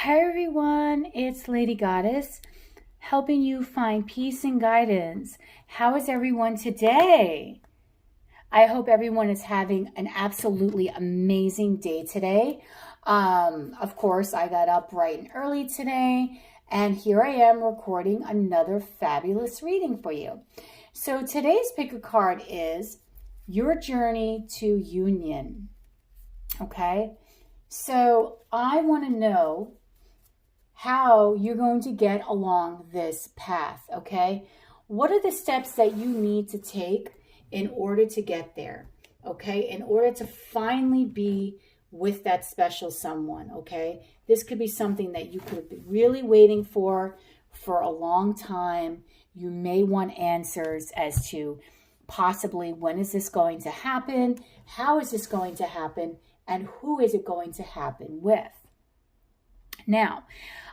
Hi everyone, it's Lady Goddess helping you find peace and guidance. How is everyone today? I hope everyone is having an absolutely amazing day today. Of course, I got up bright and early today, and here I am recording another fabulous reading for you. So today's pick a card is Your Journey to Union. Okay, so I want to know how you're going to get along this path, okay? What are the steps that you need to take in order to get there, okay? In order to finally be with that special someone, okay? This could be something that you could be really waiting for a long time. You may want answers as to possibly when is this going to happen, how is this going to happen, and who is it going to happen with. Now,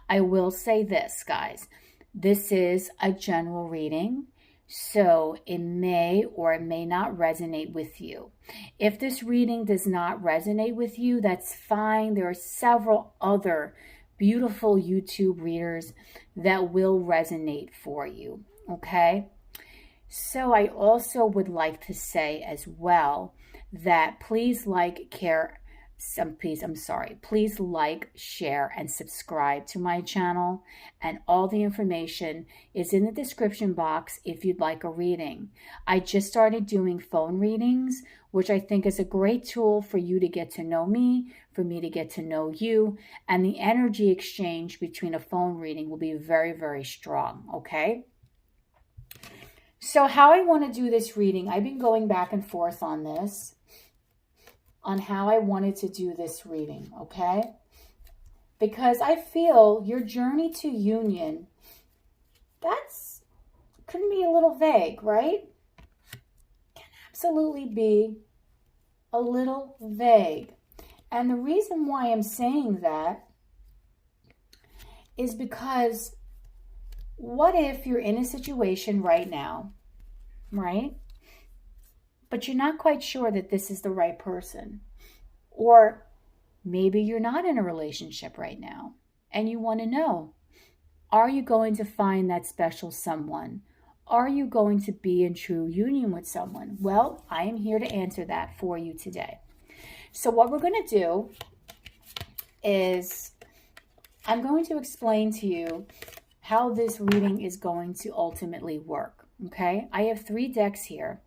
I will say this, guys. This is a general reading, so it may or it may not resonate with you. If this reading does not resonate with you, that's fine. There are several other beautiful YouTube readers that will resonate for you, okay? So I also would like to say as well that please like, share, and subscribe to my channel. And all the information is in the description box if you'd like a reading. I just started doing phone readings, which I think is a great tool for you to get to know me, for me to get to know you. And the energy exchange between a phone reading will be very, very strong, okay? So how I want to do this reading, I've been going back and forth on this, on how I wanted to do this reading, okay? Because I feel your journey to union, can be a little vague, right? Can absolutely be a little vague. And the reason why I'm saying that is because what if you're in a situation right now, right? But you're not quite sure that this is the right person. Or maybe you're not in a relationship right now and you want to know, are you going to find that special someone? Are you going to be in true union with someone? Well, I am here to answer that for you today. So what we're going to do is I'm going to explain to you how this reading is going to ultimately work, okay? I have 3 decks here.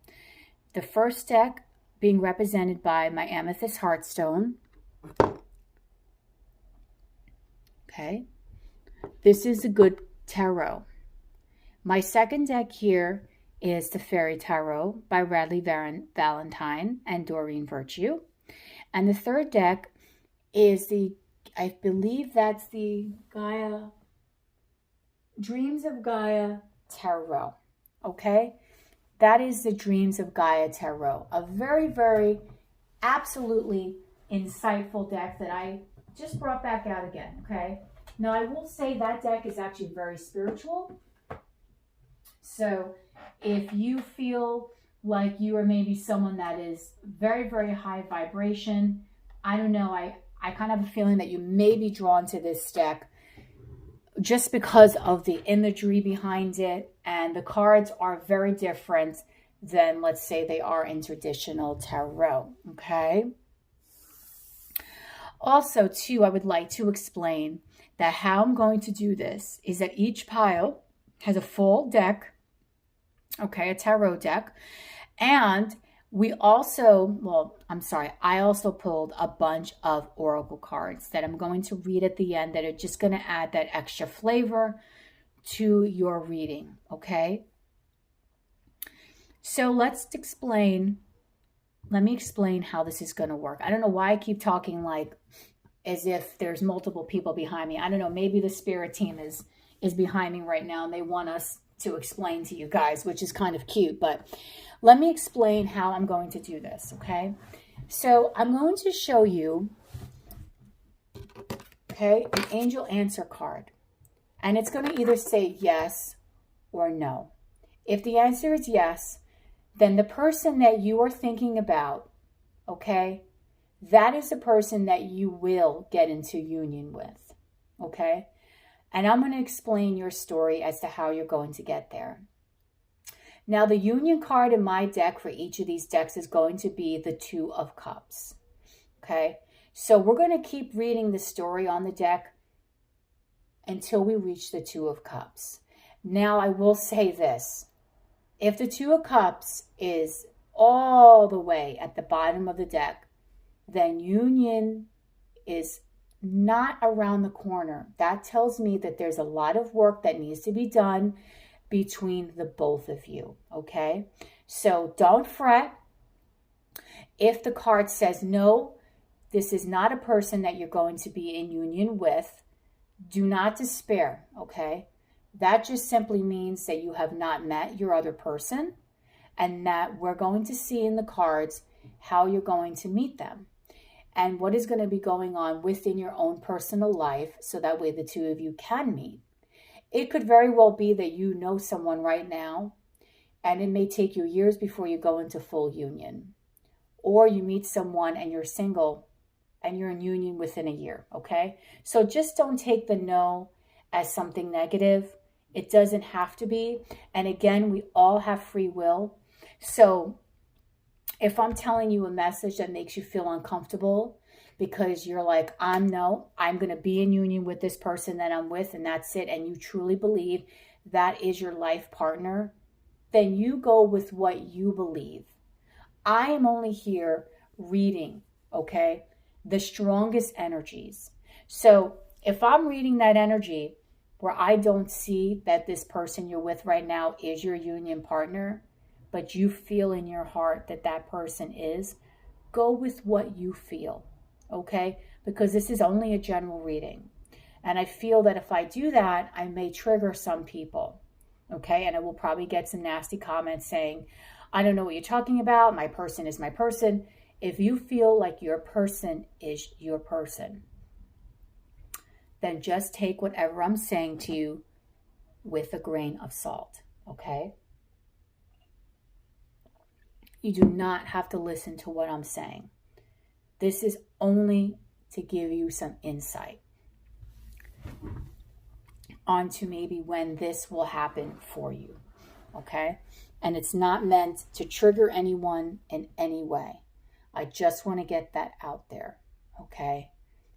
The first deck being represented by my amethyst heartstone. Okay. This is a good tarot. My second deck here is the Fairy Tarot by Radley Valentine and Doreen Virtue. And the third deck is I believe that's the Dreams of Gaia Tarot. Okay. That is the Dreams of Gaia Tarot. A very, very absolutely insightful deck that I just brought back out again, okay? Now, I will say that deck is actually very spiritual. So if you feel like you are maybe someone that is very, very high vibration, I don't know, I kind of have a feeling that you may be drawn to this deck just because of the imagery behind it, and the cards are very different than, let's say, they are in traditional tarot, okay? Also, too, I would like to explain that how I'm going to do this is that each pile has a full deck, okay, a tarot deck, and I also pulled a bunch of oracle cards that I'm going to read at the end that are just going to add that extra flavor to your reading, okay? So let me explain how this is going to work. I don't know why I keep talking like as if there's multiple people behind me. I don't know, maybe the spirit team is behind me right now and they want us to explain to you guys, which is kind of cute, but let me explain how I'm going to do this, okay? So I'm going to show you, okay, an angel answer card. And it's going to either say yes or no. If the answer is yes, then the person that you are thinking about, okay, that is the person that you will get into union with. okay? And I'm going to explain your story as to how you're going to get there. Now, the union card in my deck for each of these decks is going to be the Two of Cups, okay? So we're going to keep reading the story on the deck until we reach the Two of Cups. Now, I will say this. If the Two of Cups is all the way at the bottom of the deck, then union is not around the corner. That tells me that there's a lot of work that needs to be done between the both of you, okay? So don't fret. If the card says no, this is not a person that you're going to be in union with, do not despair, okay? That just simply means that you have not met your other person and that we're going to see in the cards how you're going to meet them and what is going to be going on within your own personal life so that way the two of you can meet. It could very well be that you know someone right now and it may take you years before you go into full union. Or you meet someone and you're single and you're in union within a year, okay? So just don't take the no as something negative. It doesn't have to be. And again, we all have free will. So if I'm telling you a message that makes you feel uncomfortable because you're like, I'm going to be in union with this person that I'm with and that's it, and you truly believe that is your life partner, then you go with what you believe. I am only here reading, okay, the strongest energies. So if I'm reading that energy where I don't see that this person you're with right now is your union partner, but you feel in your heart that that person is, go with what you feel, okay? Because this is only a general reading. And I feel that if I do that, I may trigger some people, okay? And I will probably get some nasty comments saying, I don't know what you're talking about. My person is my person. If you feel like your person is your person, then just take whatever I'm saying to you with a grain of salt, okay? You do not have to listen to what I'm saying. This is only to give you some insight onto maybe when this will happen for you, okay? And it's not meant to trigger anyone in any way. I just want to get that out there, okay?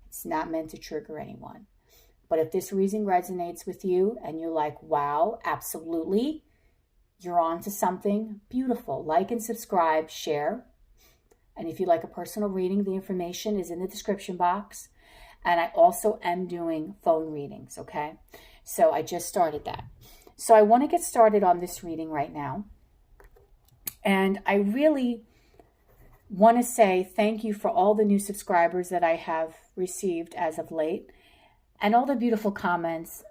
It's not meant to trigger anyone. But if this reading resonates with you and you're like, wow, absolutely, you're on to something beautiful. Like and subscribe, share. And if you like a personal reading, the information is in the description box. And I also am doing phone readings, okay? So I just started that. So I want to get started on this reading right now. And I really want to say thank you for all the new subscribers that I have received as of late and all the beautiful comments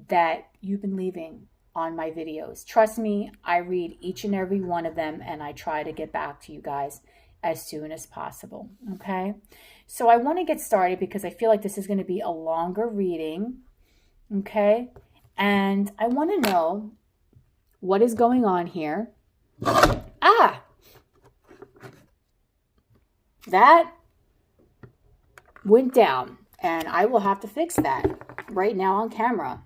that you've been leaving on my videos. Trust me, I read each and every one of them and I try to get back to you guys as soon as possible, okay? So I want to get started because I feel like this is going to be a longer reading, okay? And I want to know what is going on here. That went down and I will have to fix that right now on camera.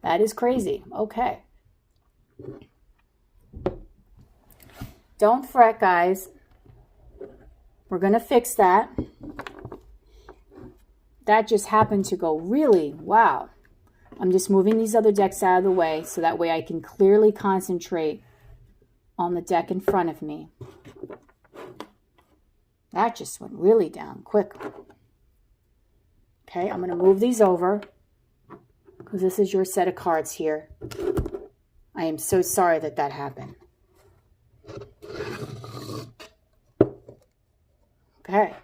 That is crazy. Okay. Don't fret, guys. We're going to fix that. That just happened to go really, wow. I'm just moving these other decks out of the way so that way I can clearly concentrate on the deck in front of me. That just went really down quick. Okay, I'm going to move these over because this is your set of cards here. I am so sorry that that happened. Okay.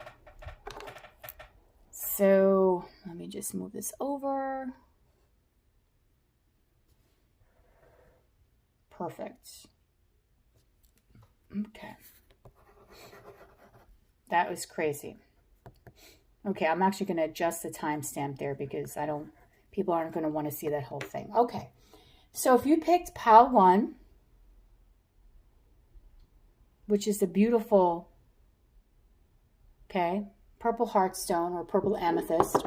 So let me just move this over. Perfect. Okay. That was crazy. Okay, I'm actually going to adjust the timestamp there because people aren't going to want to see that whole thing. Okay. So if you picked pile 1, which is the beautiful, okay, purple heartstone or purple amethyst,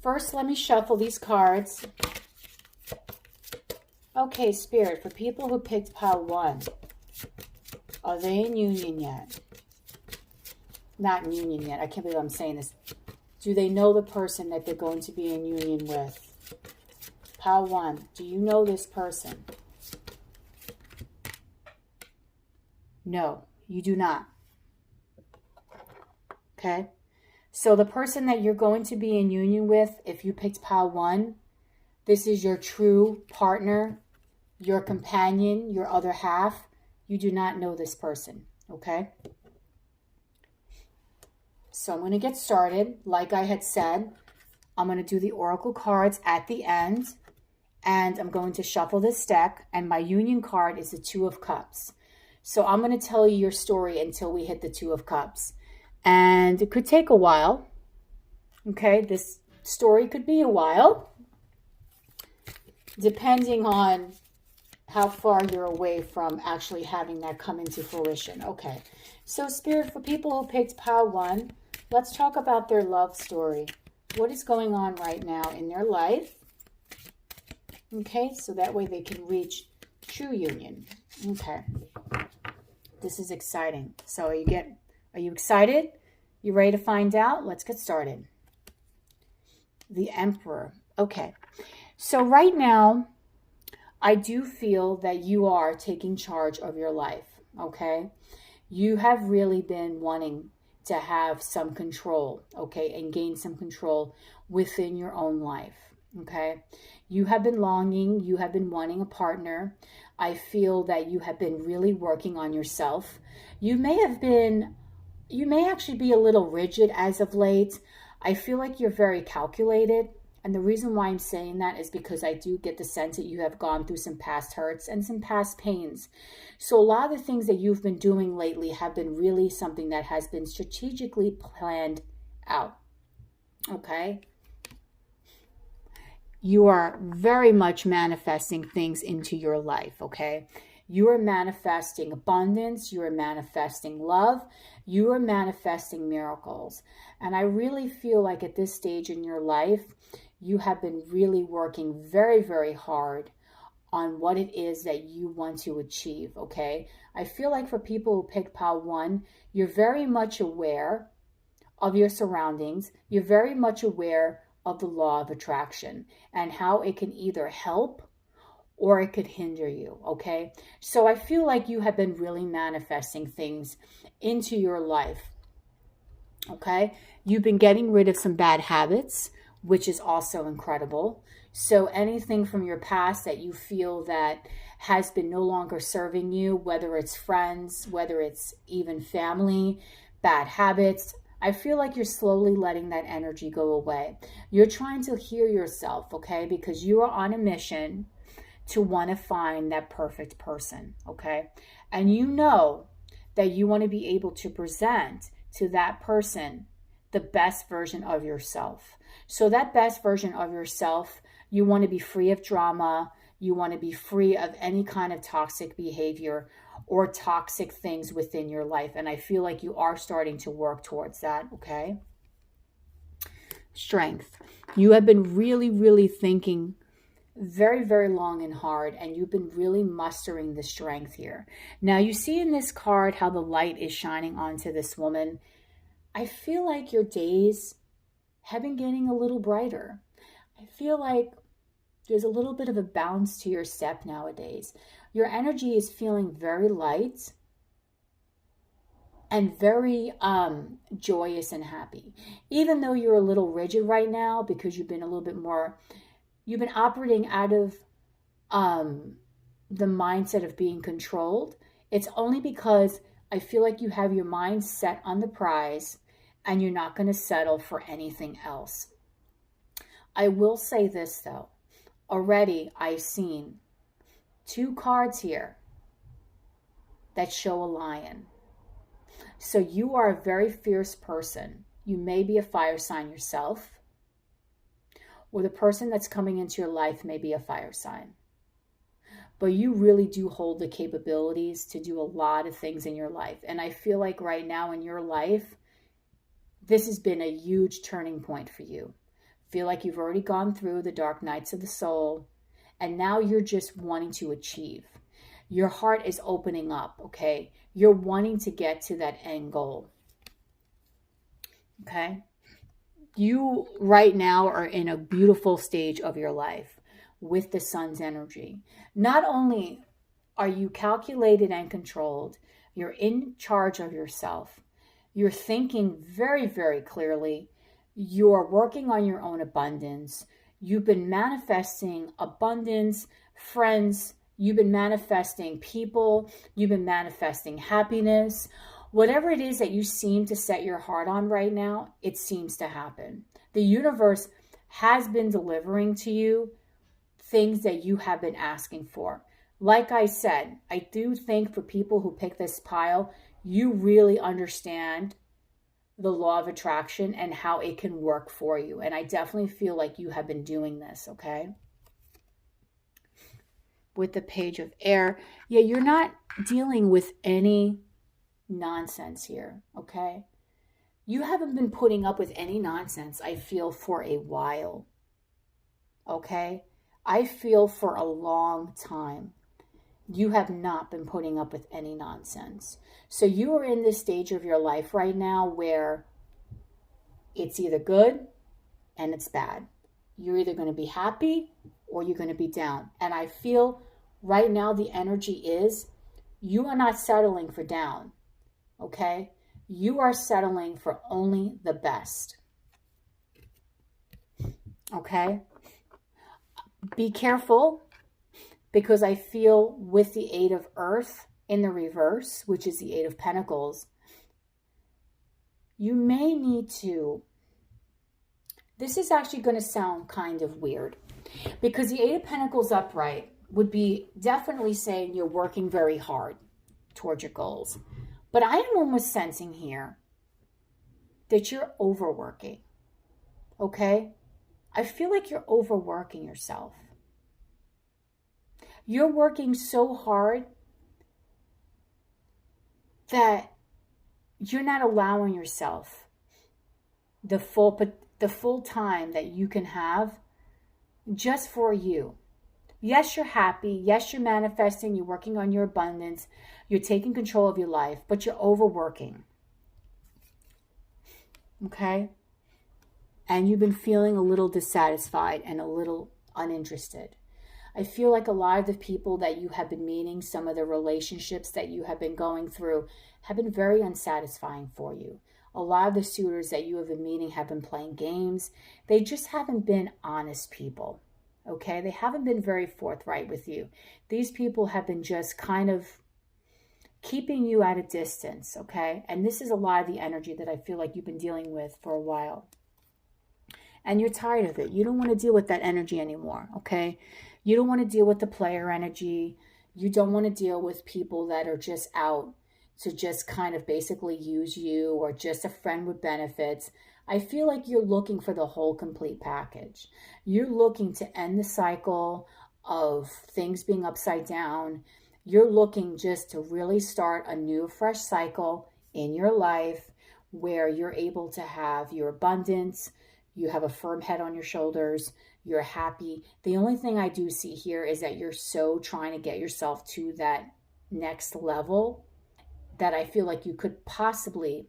first, let me shuffle these cards. Okay, Spirit, for people who picked pile 1, are they in union yet? Not in union yet. I can't believe I'm saying this. Do they know the person that they're going to be in union with? Pile 1, do you know this person? No, you do not. Okay? So the person that you're going to be in union with, if you picked pile 1, this is your true partner, your companion, your other half. You do not know this person. Okay? So I'm going to get started. Like I had said, I'm going to do the oracle cards at the end. And I'm going to shuffle this deck. And my union card is the 2 of Cups. So I'm going to tell you your story until we hit the 2 of Cups. And it could take a while. Okay, this story could be a while, depending on how far you're away from actually having that come into fruition. Okay, so Spirit, for people who picked pile 1, let's talk about their love story. What is going on right now in their life? Okay, so that way they can reach true union. Okay, this is exciting. So are you excited? You ready to find out? Let's get started. The Emperor. Okay, so right now, I do feel that you are taking charge of your life, okay? You have really been wanting to have some control, okay, and gain some control within your own life, okay? You have been longing, you have been wanting a partner. I feel that you have been really working on yourself. You may actually be a little rigid as of late. I feel like you're very calculated. And the reason why I'm saying that is because I do get the sense that you have gone through some past hurts and some past pains. So a lot of the things that you've been doing lately have been really something that has been strategically planned out. Okay? You are very much manifesting things into your life, okay? You are manifesting abundance. You are manifesting love. You are manifesting miracles. And I really feel like at this stage in your life, you have been really working very, very hard on what it is that you want to achieve, okay? I feel like for people who pick pile 1, you're very much aware of your surroundings. You're very much aware of the law of attraction and how it can either help or it could hinder you, okay? So I feel like you have been really manifesting things into your life, okay? You've been getting rid of some bad habits, which is also incredible. So anything from your past that you feel that has been no longer serving you, whether it's friends, whether it's even family, bad habits, I feel like you're slowly letting that energy go away. You're trying to heal yourself, okay? Because you are on a mission to want to find that perfect person, okay? And you know that you want to be able to present to that person the best version of yourself. So that best version of yourself, you want to be free of drama. You want to be free of any kind of toxic behavior or toxic things within your life. And I feel like you are starting to work towards that, okay? Strength. You have been really, really thinking very, very long and hard, and you've been really mustering the strength here. Now, you see in this card how the light is shining onto this woman. I feel like your days have been getting a little brighter. I feel like there's a little bit of a bounce to your step nowadays. Your energy is feeling very light and very joyous and happy. Even though you're a little rigid right now because you've been a little bit more, you've been operating out of the mindset of being controlled. It's only because I feel like you have your mind set on the prize and you're not going to settle for anything else. I will say this though. Already I've seen 2 cards here that show a lion. So you are a very fierce person. You may be a fire sign yourself, or the person that's coming into your life may be a fire sign. But you really do hold the capabilities to do a lot of things in your life. And I feel like right now in your life, this has been a huge turning point for you. Feel like you've already gone through the dark nights of the soul, and now you're just wanting to achieve. Your heart is opening up, okay? You're wanting to get to that end goal, okay? You right now are in a beautiful stage of your life with the sun's energy. Not only are you calculated and controlled, you're in charge of yourself. You're thinking very, very clearly. You're working on your own abundance. You've been manifesting abundance, friends. You've been manifesting people. You've been manifesting happiness. Whatever it is that you seem to set your heart on right now, it seems to happen. The universe has been delivering to you things that you have been asking for. Like I said, I do think for people who pick this pile, you really understand the law of attraction and how it can work for you. And I definitely feel like you have been doing this, okay? With the Page of Air, yeah, you're not dealing with any nonsense here, okay? You haven't been putting up with any nonsense, I feel, for a while, okay? I feel for a long time. You have not been putting up with any nonsense. So you are in this stage of your life right now where it's either good and it's bad. You're either going to be happy or you're going to be down. And I feel right now the energy is you are not settling for down, okay? You are settling for only the best, okay? Be careful, because I feel with the Eight of Earth in the reverse, which is the Eight of Pentacles, you may need to, this is actually going to sound kind of weird, because the Eight of Pentacles upright would be definitely saying you're working very hard towards your goals. But I am almost sensing here that you're overworking, okay? I feel like you're overworking yourself. You're working so hard that you're not allowing yourself the full time that you can have just for you. Yes, you're happy. Yes, you're manifesting. You're working on your abundance. You're taking control of your life, but you're overworking. Okay? And you've been feeling a little dissatisfied and a little uninterested. I feel like a lot of the people that you have been meeting, some of the relationships that you have been going through, have been very unsatisfying for you. A lot of the suitors that you have been meeting have been playing games. They just haven't been honest people, okay? They haven't been very forthright with you. These people have been just kind of keeping you at a distance, okay? And this is a lot of the energy that I feel like you've been dealing with for a while. And you're tired of it. You don't want to deal with that energy anymore, okay? You don't want to deal with the player energy. You don't want to deal with people that are just out to just kind of basically use you or just a friend with benefits. I feel like you're looking for the whole complete package. You're looking to end the cycle of things being upside down. You're looking just to really start a new, fresh cycle in your life where you're able to have your abundance. You have a firm head on your shoulders. You're happy. The only thing I do see here is that you're so trying to get yourself to that next level that I feel like you could possibly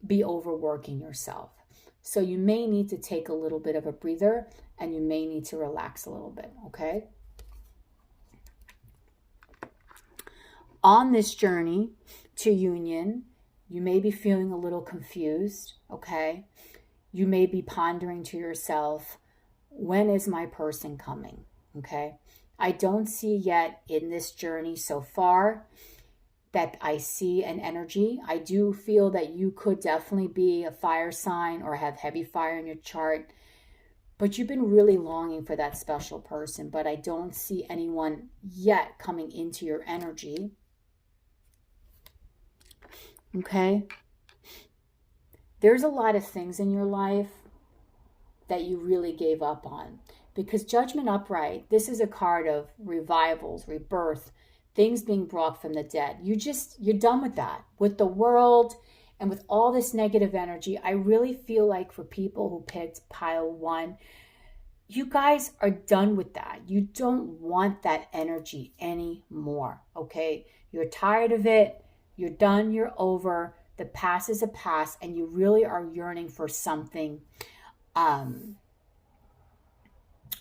be overworking yourself. So you may need to take a little bit of a breather and you may need to relax a little bit, okay? On this journey to union, you may be feeling a little confused, okay? You may be pondering to yourself, when is my person coming, okay? I don't see yet in this journey so far that I see an energy. I do feel that you could definitely be a fire sign or have heavy fire in your chart, but you've been really longing for that special person, but I don't see anyone yet coming into your energy. Okay? There's a lot of things in your life that you really gave up on. Because Judgment upright, this is a card of revivals, rebirth, things being brought from the dead. You're done with that. With the world And with all this negative energy, I really feel like for people who picked pile 1, you guys are done with that. You don't want that energy anymore, okay? You're tired of it. You're done. You're over. The past is a past, and you really are yearning for something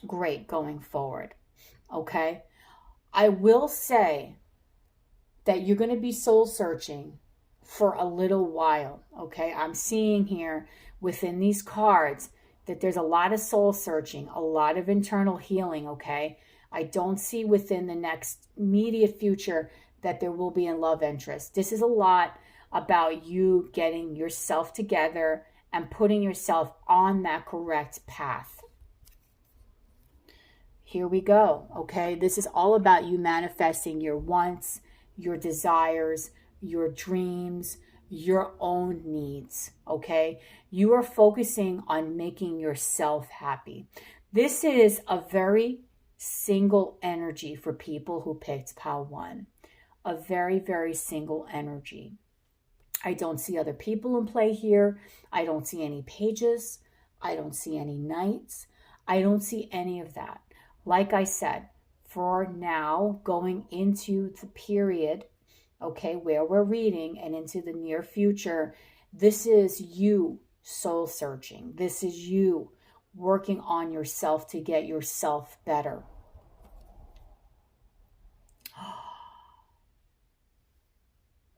great going forward, okay? I will say that you're going to be soul searching for a little while, okay? I'm seeing here within these cards that there's a lot of soul searching, a lot of internal healing, okay? I don't see within the next immediate future that there will be a love interest. This is a lot about you getting yourself together and putting yourself on that correct path. Here we go, okay? This is all about you manifesting your wants, your desires, your dreams, your own needs, okay? You are focusing on making yourself happy. This is a very single energy for people who picked pile 1. A very, very single energy. I don't see other people in play here. I don't see any pages. I don't see any knights. I don't see any of that. Like I said, for now, going into the period, okay, where we're reading and into the near future, this is you soul searching. This is you working on yourself to get yourself better.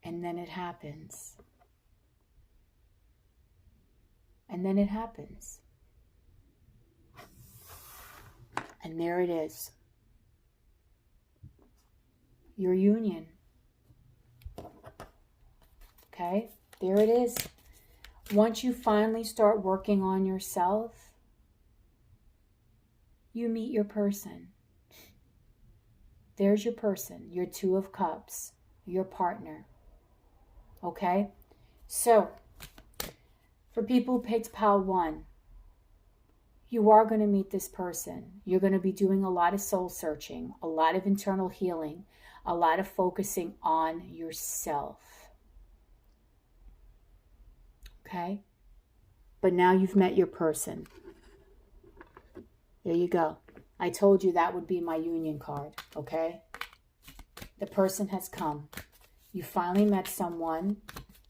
And then it happens. And then it happens. And there it is. Your union. Okay, there it is. Once you finally start working on yourself, you meet your person. There's your person, your 2 of Cups, your partner. Okay, so for people who picked pile 1, you are going to meet this person. You're going to be doing a lot of soul searching, a lot of internal healing, a lot of focusing on yourself. Okay? But now you've met your person. There you go. I told you that would be my union card, okay? The person has come. You finally met someone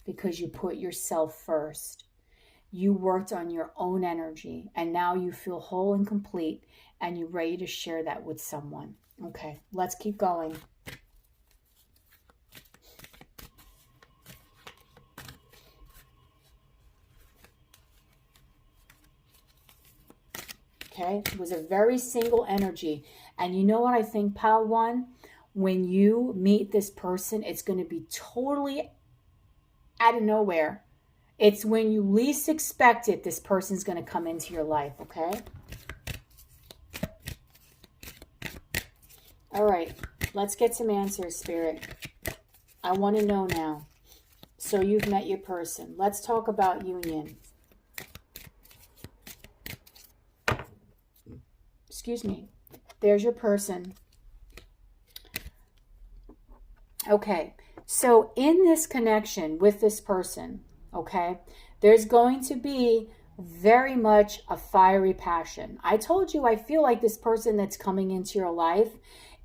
because you put yourself first. You worked on your own energy, and now you feel whole and complete, and you're ready to share that with someone. Okay, let's keep going. Okay, it was a very single energy. And you know what I think, pile 1? When you meet this person, it's going to be totally out of nowhere. It's when you least expect it, this person's going to come into your life, okay? All right, let's get some answers, Spirit. I want to know now. So you've met your person. Let's talk about union. Excuse me. There's your person. Okay, so in this connection with this person, okay, there's going to be very much a fiery passion. I told you I feel like this person that's coming into your life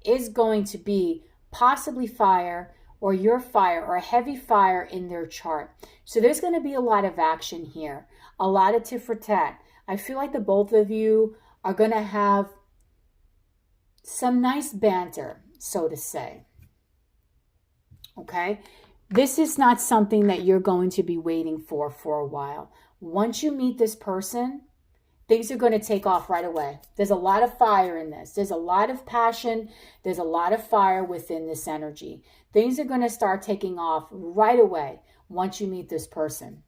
is going to be possibly fire, or your fire, or a heavy fire in their chart. So there's going to be a lot of action here, a lot of tit for tat. I feel like the both of you are going to have some nice banter, so to say. Okay? This is not something that you're going to be waiting for a while. Once you meet this person, things are going to take off right away. There's a lot of fire in this. There's a lot of passion. There's a lot of fire within this energy. Things are going to start taking off right away once you meet this person.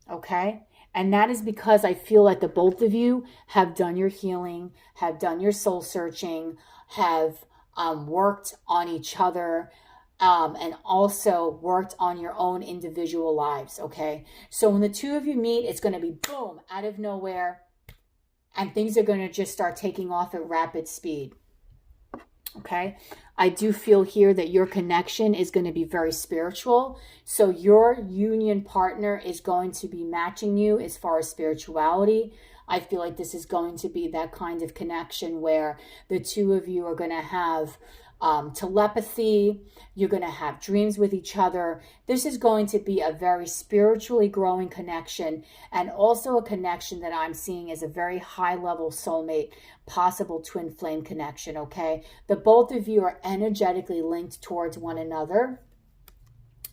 Okay? And that is because I feel like the both of you have done your healing, have done your soul searching, have worked on each other, and also worked on your own individual lives, okay? So when the two of you meet, it's going to be boom, out of nowhere, and things are going to just start taking off at rapid speed, okay? I do feel here that your connection is going to be very spiritual. So your union partner is going to be matching you as far as spirituality. I feel like this is going to be that kind of connection where the two of you are going to have telepathy. You're going to have dreams with each other. This is going to be a very spiritually growing connection, and also a connection that I'm seeing as a very high level soulmate, possible twin flame connection, okay? The both of you are energetically linked towards one another.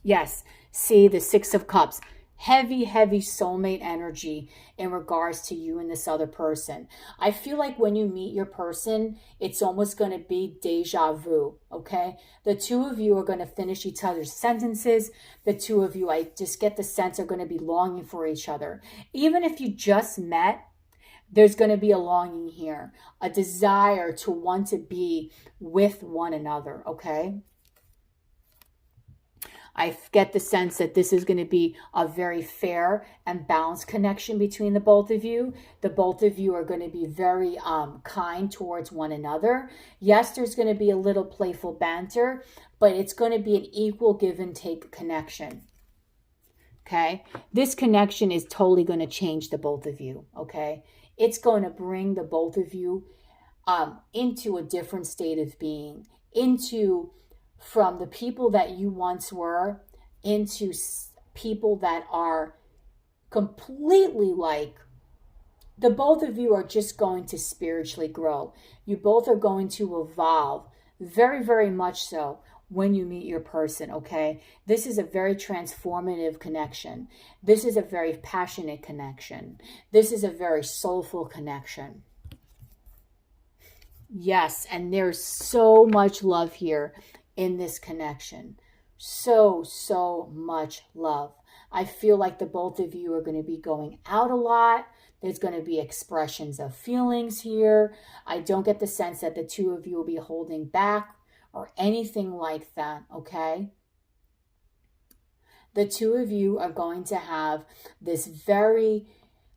Yes, see the Six of Cups. Heavy, heavy soulmate energy in regards to you and this other person. I feel like when you meet your person, it's almost going to be deja vu, okay? The two of you are going to finish each other's sentences. The two of you, I just get the sense, are going to be longing for each other. Even if you just met, there's going to be a longing here, a desire to want to be with one another, okay? I get the sense that this is going to be a very fair and balanced connection between the both of you. The both of you are going to be very kind towards one another. Yes, there's going to be a little playful banter, but it's going to be an equal give and take connection. Okay? This connection is totally going to change the both of you. Okay? It's going to bring the both of you into a different state of being, from the people that you once were into people that are completely like, the both of you are just going to spiritually grow. You both are going to evolve very, very much so when you meet your person, okay? This is a very transformative connection. This is a very passionate connection. This is a very soulful connection. Yes, and there's so much love here in this connection. So much love. I feel like the both of you are going to be going out a lot. There's going to be expressions of feelings here. I don't get the sense that the two of you will be holding back or anything like that, okay? The two of you are going to have this very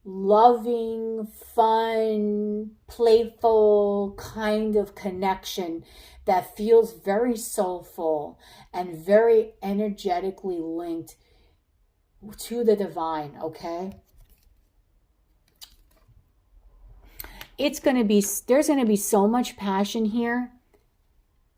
loving, fun, playful kind of connection that feels very soulful and very energetically linked to the divine, okay? There's going to be so much passion here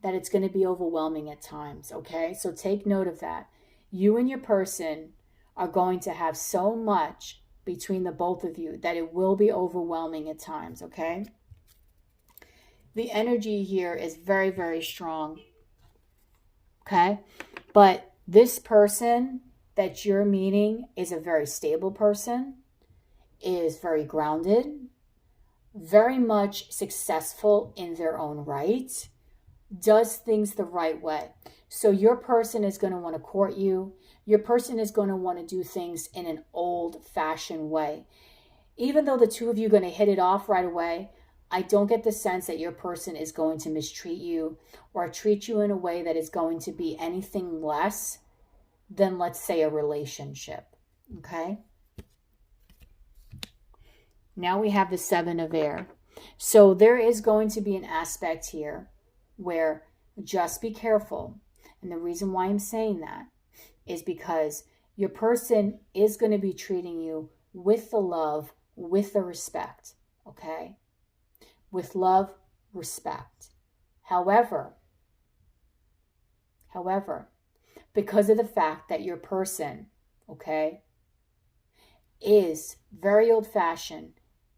that it's going to be overwhelming at times, okay? So take note of that. You and your person are going to have so much between the both of you that it will be overwhelming at times, okay? The energy here is very, very strong, okay? But this person that you're meeting is a very stable person, is very grounded, very much successful in their own right, does things the right way. So your person is going to want to court you. Your person is going to want to do things in an old-fashioned way. Even though the two of you are going to hit it off right away, I don't get the sense that your person is going to mistreat you or treat you in a way that is going to be anything less than, let's say, a relationship. Okay? Now we have the Seven of Air. So there is going to be an aspect here where just be careful. And the reason why I'm saying that is because your person is going to be treating you with the love, with the respect, okay? With love, respect. However, because of the fact that your person, okay, is very old-fashioned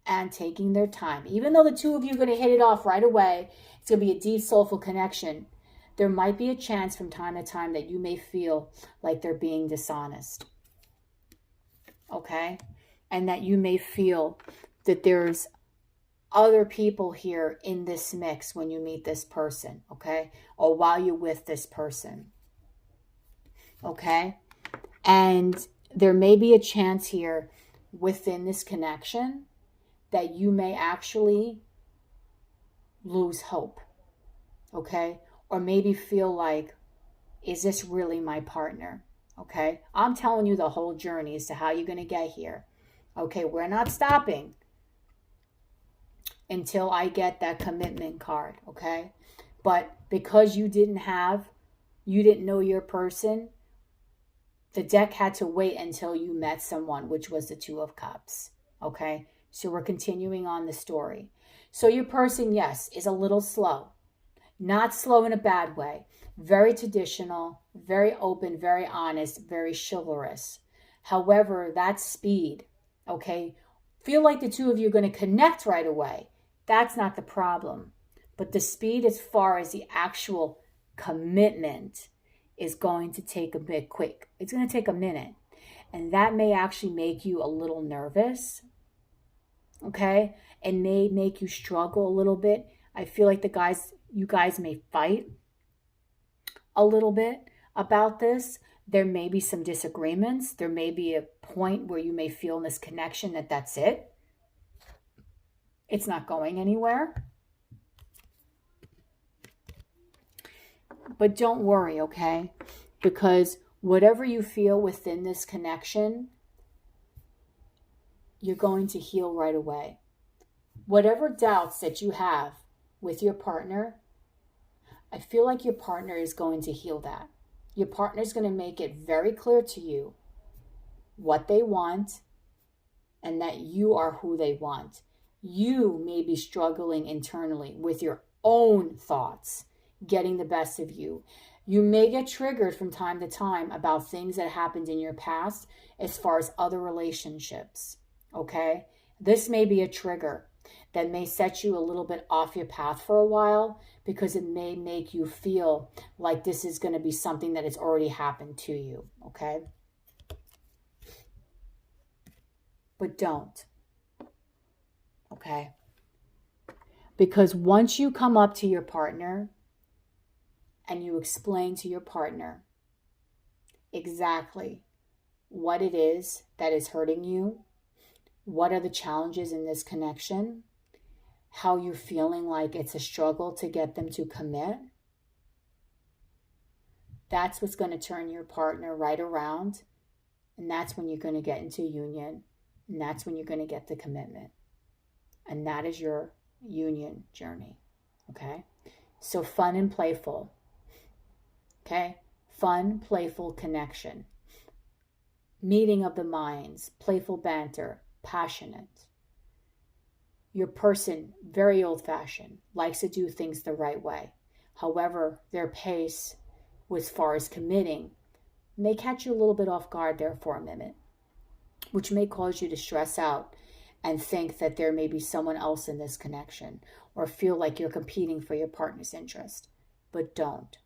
and taking their time, even though the two of you are going to hit it off right away, it's going to be a deep, soulful connection, there might be a chance from time to time that you may feel like they're being dishonest. Okay? And that you may feel that there's other people here in this mix when you meet this person. Okay? Or while you're with this person. Okay? And there may be a chance here within this connection that you may actually lose hope. Okay? Or maybe feel like, is this really my partner? Okay? I'm telling you the whole journey as to how you're going to get here. Okay? We're not stopping until I get that commitment card. Okay? But because you didn't know your person, the deck had to wait until you met someone, which was the Two of Cups. Okay, so we're continuing on the story. So your person, yes, is a little slow. Not slow in a bad way. Very traditional, very open, very honest, very chivalrous. However, that speed, okay, feel like the two of you are going to connect right away. That's not the problem. But the speed as far as the actual commitment is going to take a bit quick. It's going to take a minute. And that may actually make you a little nervous, okay? And may make you struggle a little bit. I feel like you guys may fight a little bit about this. There may be some disagreements. There may be a point where you may feel in this connection that that's it. It's not going anywhere. But don't worry, okay? Because whatever you feel within this connection, you're going to heal right away. Whatever doubts that you have with your partner, I feel like your partner is going to heal that. Your partner is going to make it very clear to you what they want and that you are who they want. You may be struggling internally with your own thoughts getting the best of you. You may get triggered from time to time about things that happened in your past as far as other relationships, okay? This may be a trigger that may set you a little bit off your path for a while because it may make you feel like this is going to be something that has already happened to you, okay? But don't, okay? Because once you come up to your partner and you explain to your partner exactly what it is that is hurting you, what are the challenges in this connection, how you're feeling like it's a struggle to get them to commit, that's what's going to turn your partner right around. And that's when you're going to get into union. And that's when you're going to get the commitment. And that is your union journey. Okay? So fun and playful. Okay? Fun, playful connection. Meeting of the minds, playful banter, passionate. Your person, very old-fashioned, likes to do things the right way. However, their pace, as far as committing, may catch you a little bit off guard there for a minute, which may cause you to stress out and think that there may be someone else in this connection or feel like you're competing for your partner's interest. But don't,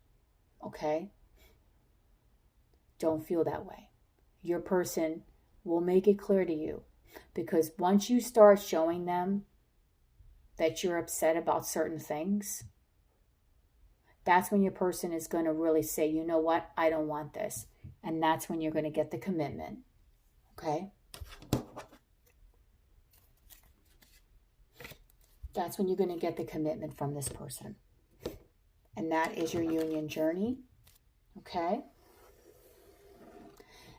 okay? Don't feel that way. Your person will make it clear to you, because once you start showing them that you're upset about certain things, that's when your person is going to really say, you know what, I don't want this. And that's when you're going to get the commitment. Okay? That's when you're going to get the commitment from this person. And that is your union journey. Okay?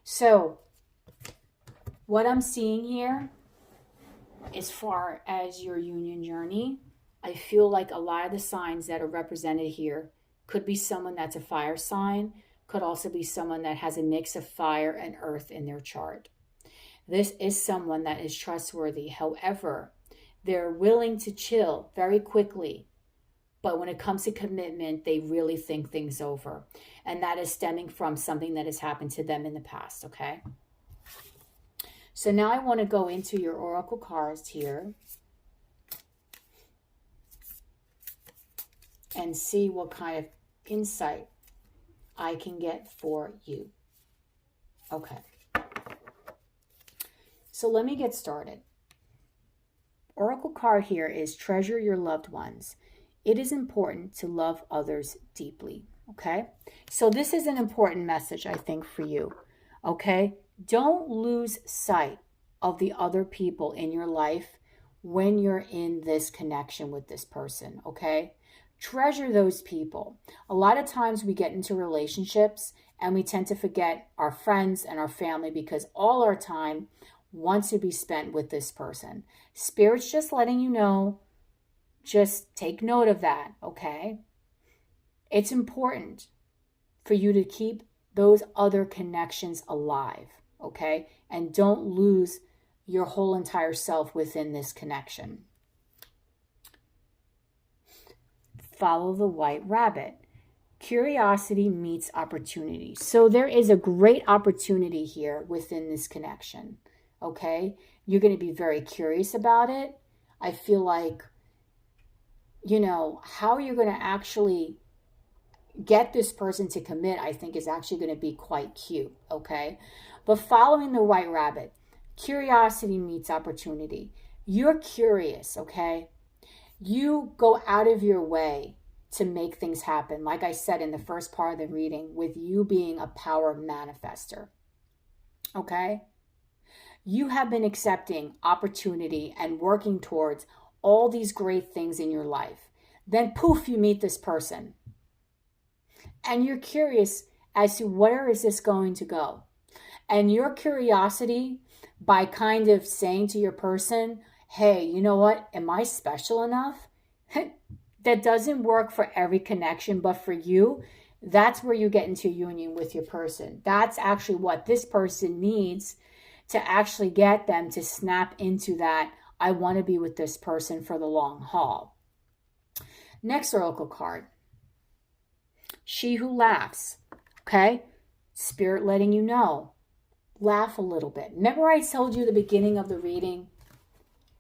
So, what I'm seeing here, as far as your union journey, I feel like a lot of the signs that are represented here could be someone that's a fire sign, could also be someone that has a mix of fire and earth in their chart. This is someone that is trustworthy. However, they're willing to chill very quickly. But when it comes to commitment, they really think things over. And that is stemming from something that has happened to them in the past, okay? So now I want to go into your oracle cards here and see what kind of insight I can get for you. Okay. So let me get started. Oracle card here is treasure your loved ones. It is important to love others deeply, okay? So this is an important message, I think, for you, okay? Don't lose sight of the other people in your life when you're in this connection with this person, okay? Treasure those people. A lot of times we get into relationships and we tend to forget our friends and our family because all our time wants to be spent with this person. Spirit's just letting you know, just take note of that, okay? It's important for you to keep those other connections alive, okay? And don't lose your whole entire self within this connection. Follow the white rabbit. Curiosity meets opportunity. So there is a great opportunity here within this connection, okay? You're going to be very curious about it. I feel like, how you're going to actually get this person to commit, I think is actually going to be quite cute, okay? But following the white rabbit, curiosity meets opportunity. You're curious, okay? You go out of your way to make things happen. Like I said in the first part of the reading, with you being a power manifester, okay? You have been accepting opportunity and working towards all these great things in your life. Then poof, you meet this person. And you're curious as to where is this going to go? And your curiosity, by kind of saying to your person, hey, you know what? Am I special enough? That doesn't work for every connection, but for you, that's where you get into union with your person. That's actually what this person needs to actually get them to snap into that, I want to be with this person for the long haul. Next oracle card. She who laughs. Okay? Spirit letting you know. Laugh a little bit. Remember I told you at the beginning of the reading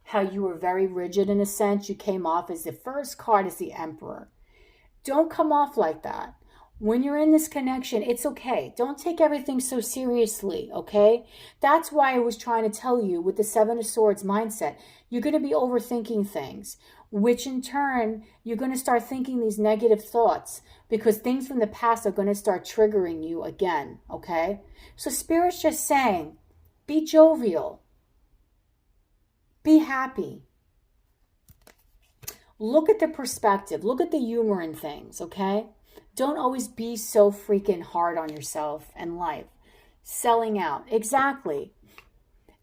how you were very rigid in a sense? You came off as the first card as the Emperor. Don't come off like that. When you're in this connection, it's okay. Don't take everything so seriously, okay? That's why I was trying to tell you with the Seven of Swords mindset, you're going to be overthinking things, which in turn, you're going to start thinking these negative thoughts because things from the past are going to start triggering you again, okay? So Spirit's just saying, be jovial. Be happy. Look at the perspective. Look at the humor in things, okay? Don't always be so freaking hard on yourself and life. Selling out. Exactly.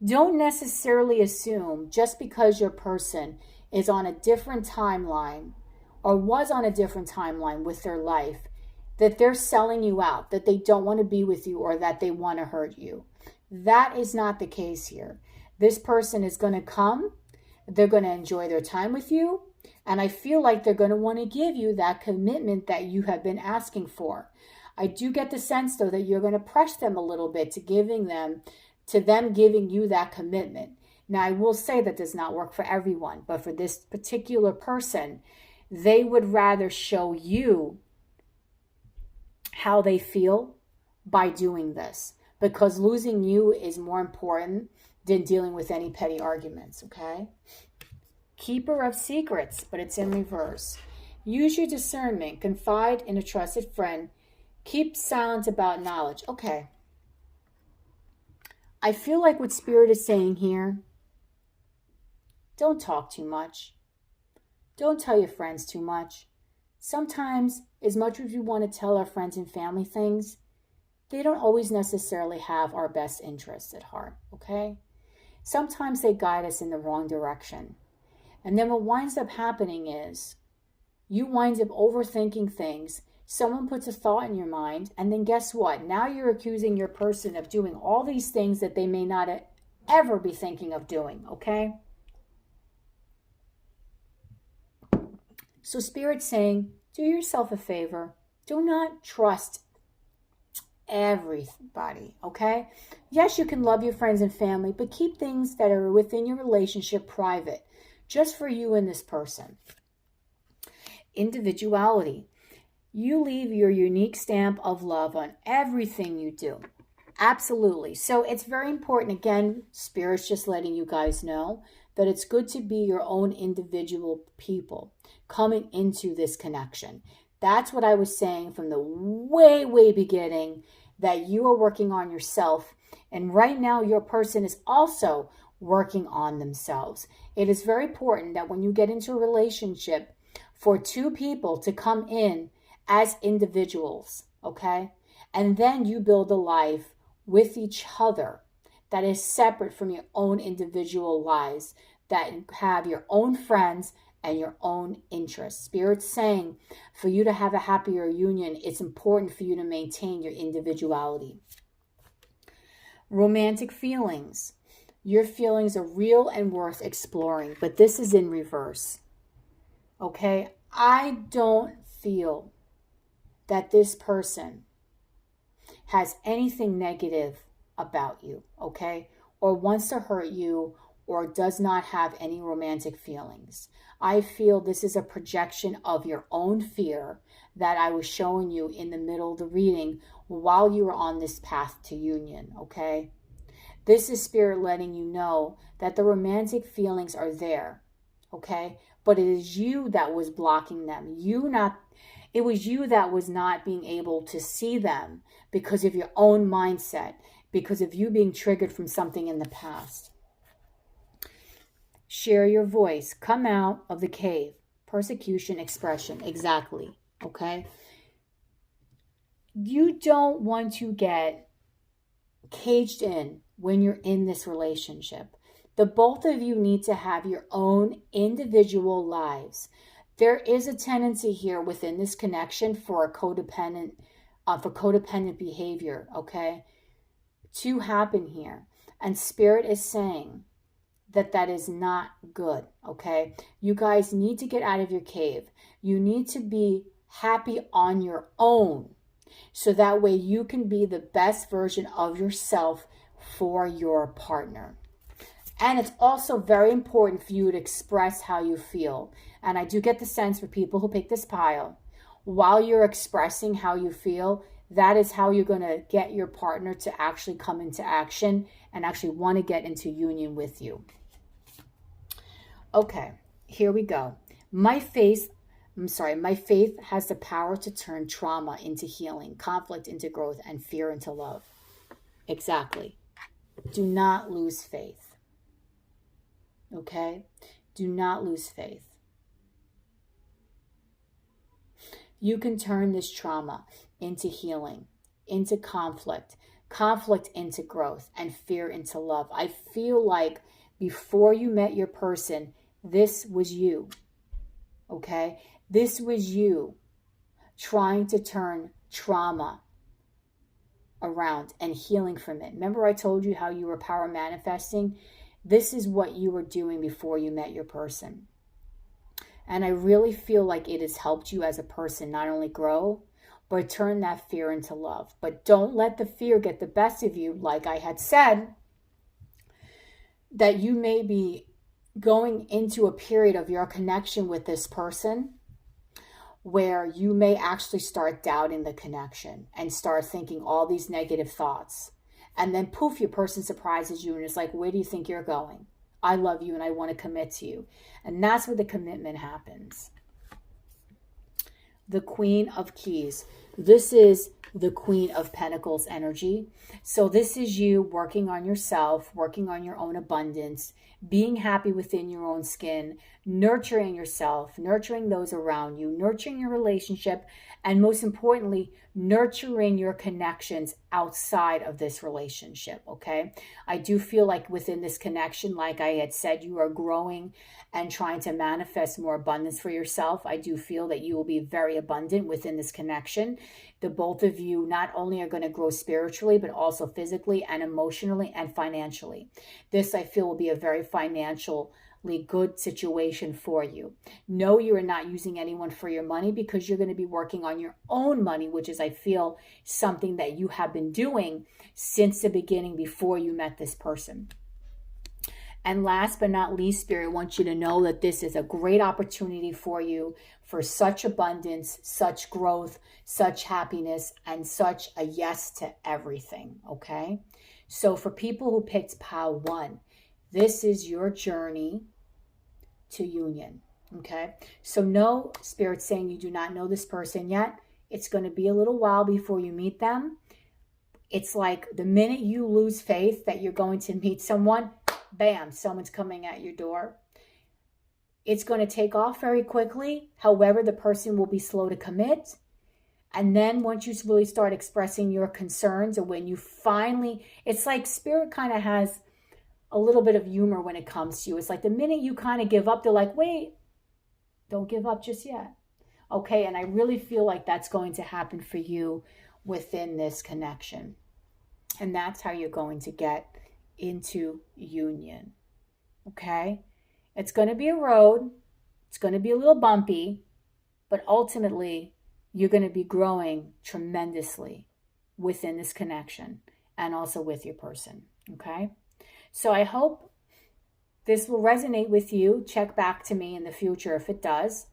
Don't necessarily assume just because your person is on a different timeline or was on a different timeline with their life that they're selling you out, that they don't want to be with you or that they want to hurt you. That is not the case here. This person is going to come. They're going to enjoy their time with you. And I feel like they're going to want to give you that commitment that you have been asking for. I do get the sense, though, that you're going to press them a little bit to them giving you that commitment. Now, I will say that does not work for everyone, but for this particular person, they would rather show you how they feel by doing this, because losing you is more important than dealing with any petty arguments, okay? Keeper of secrets, but it's in reverse. Use your discernment. Confide in a trusted friend. Keep silent about knowledge. Okay. I feel like what Spirit is saying here, don't talk too much. Don't tell your friends too much. Sometimes, as much as we want to tell our friends and family things, they don't always necessarily have our best interests at heart, okay? Sometimes they guide us in the wrong direction. And then what winds up happening is you wind up overthinking things. Someone puts a thought in your mind, and then guess what? Now you're accusing your person of doing all these things that they may not ever be thinking of doing, okay? So Spirit's saying, do yourself a favor. Do not trust everybody, okay? Yes, you can love your friends and family, but keep things that are within your relationship private, just for you and this person. Individuality. You leave your unique stamp of love on everything you do. Absolutely. So it's very important. Again, Spirit's just letting you guys know that it's good to be your own individual people coming into this connection. That's what I was saying from the way beginning, that you are working on yourself. And right now, your person is also working on themselves. It is very important that when you get into a relationship, for two people to come in as individuals, okay? And then you build a life with each other that is separate from your own individual lives, that have your own friends and your own interests. Spirit's saying for you to have a happier union, it's important for you to maintain your individuality. Romantic feelings. Your feelings are real and worth exploring, but this is in reverse. Okay? I don't feel that this person has anything negative about you, okay? Or wants to hurt you, or does not have any romantic feelings. I feel this is a projection of your own fear that I was showing you in the middle of the reading while you were on this path to union, okay? This is Spirit letting you know that the romantic feelings are there, okay? But it is you that was blocking them. It was you that was not being able to see them because of your own mindset, because of you being triggered from something in the past. Share your voice. Come out of the cave. Persecution, expression. Exactly. Okay? You don't want to get caged in when you're in this relationship. The both of you need to have your own individual lives. There is a tendency here within this connection for codependent behavior, okay, to happen here. And Spirit is saying that is not good, okay? You guys need to get out of your cave. You need to be happy on your own, so that way you can be the best version of yourself for your partner. And it's also very important for you to express how you feel. And I do get the sense for people who pick this pile, while you're expressing how you feel, that is how you're going to get your partner to actually come into action and actually want to get into union with you. Okay, here we go. My faith has the power to turn trauma into healing, conflict into growth, and fear into love. Exactly. Do not lose faith. Okay? Do not lose faith. You can turn this trauma into healing, into conflict into growth, and fear into love. I feel like before you met your person, this was you. Okay? This was you trying to turn trauma around and healing from it. Remember I told you how you were power manifesting? This is what you were doing before you met your person. And I really feel like it has helped you as a person not only grow, but turn that fear into love. But don't let the fear get the best of you. Like I had said, that you may be going into a period of your connection with this person where you may actually start doubting the connection and start thinking all these negative thoughts. And then poof, your person surprises you and it's like, where do you think you're going? I love you and I want to commit to you. And that's where the commitment happens. The Queen of Keys. This is the Queen of Pentacles energy. So this is you working on yourself, working on your own abundance, being happy within your own skin, nurturing yourself, nurturing those around you, nurturing your relationship, and most importantly, nurturing your connections outside of this relationship, okay? I do feel like within this connection, like I had said, you are growing and trying to manifest more abundance for yourself. I do feel that you will be very abundant within this connection. The both of you not only are going to grow spiritually, but also physically and emotionally and financially. This, I feel, will be a very financially good situation for you. No, you are not using anyone for your money because you're going to be working on your own money, which is, I feel, something that you have been doing since the beginning before you met this person. And last but not least, Spirit wants you to know that this is a great opportunity for you for such abundance, such growth, such happiness, and such a yes to everything, okay? So for people who picked pile 1, this is your journey to union, okay? So no, Spirit saying you do not know this person yet. It's going to be a little while before you meet them. It's like the minute you lose faith that you're going to meet someone, bam, someone's coming at your door. It's going to take off very quickly. However, the person will be slow to commit. And then once you really start expressing your concerns, or when you finally, it's like Spirit kind of has a little bit of humor when it comes to you. It's like the minute you kind of give up, they're like, wait, Don't give up just yet. Okay, and I really feel like that's going to happen for you within this connection. And that's how you're going to get into union. Okay? It's going to be a road, it's going to be a little bumpy, but ultimately, you're going to be growing tremendously within this connection and also with your person. Okay? So I hope this will resonate with you. Check back to me in the future if it does.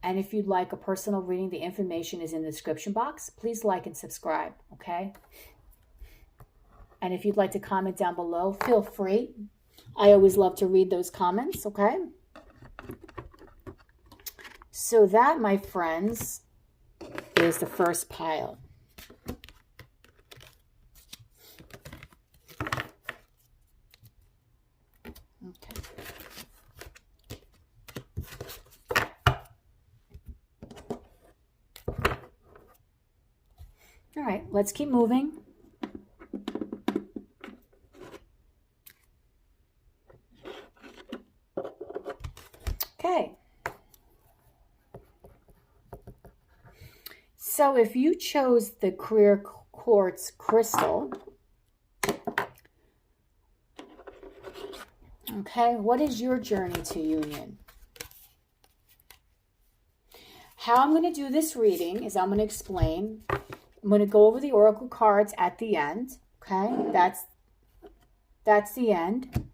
And if you'd like a personal reading, the information is in the description box. Please like and subscribe, okay? And if you'd like to comment down below, feel free. I always love to read those comments, okay? So that, my friends, is the first pile. Okay. All right, let's keep moving. Okay. So if you chose the clear quartz crystal, okay, what is your journey to union? How I'm going to do this reading is I'm going to explain. I'm going to go over the oracle cards at the end, okay? That's the end.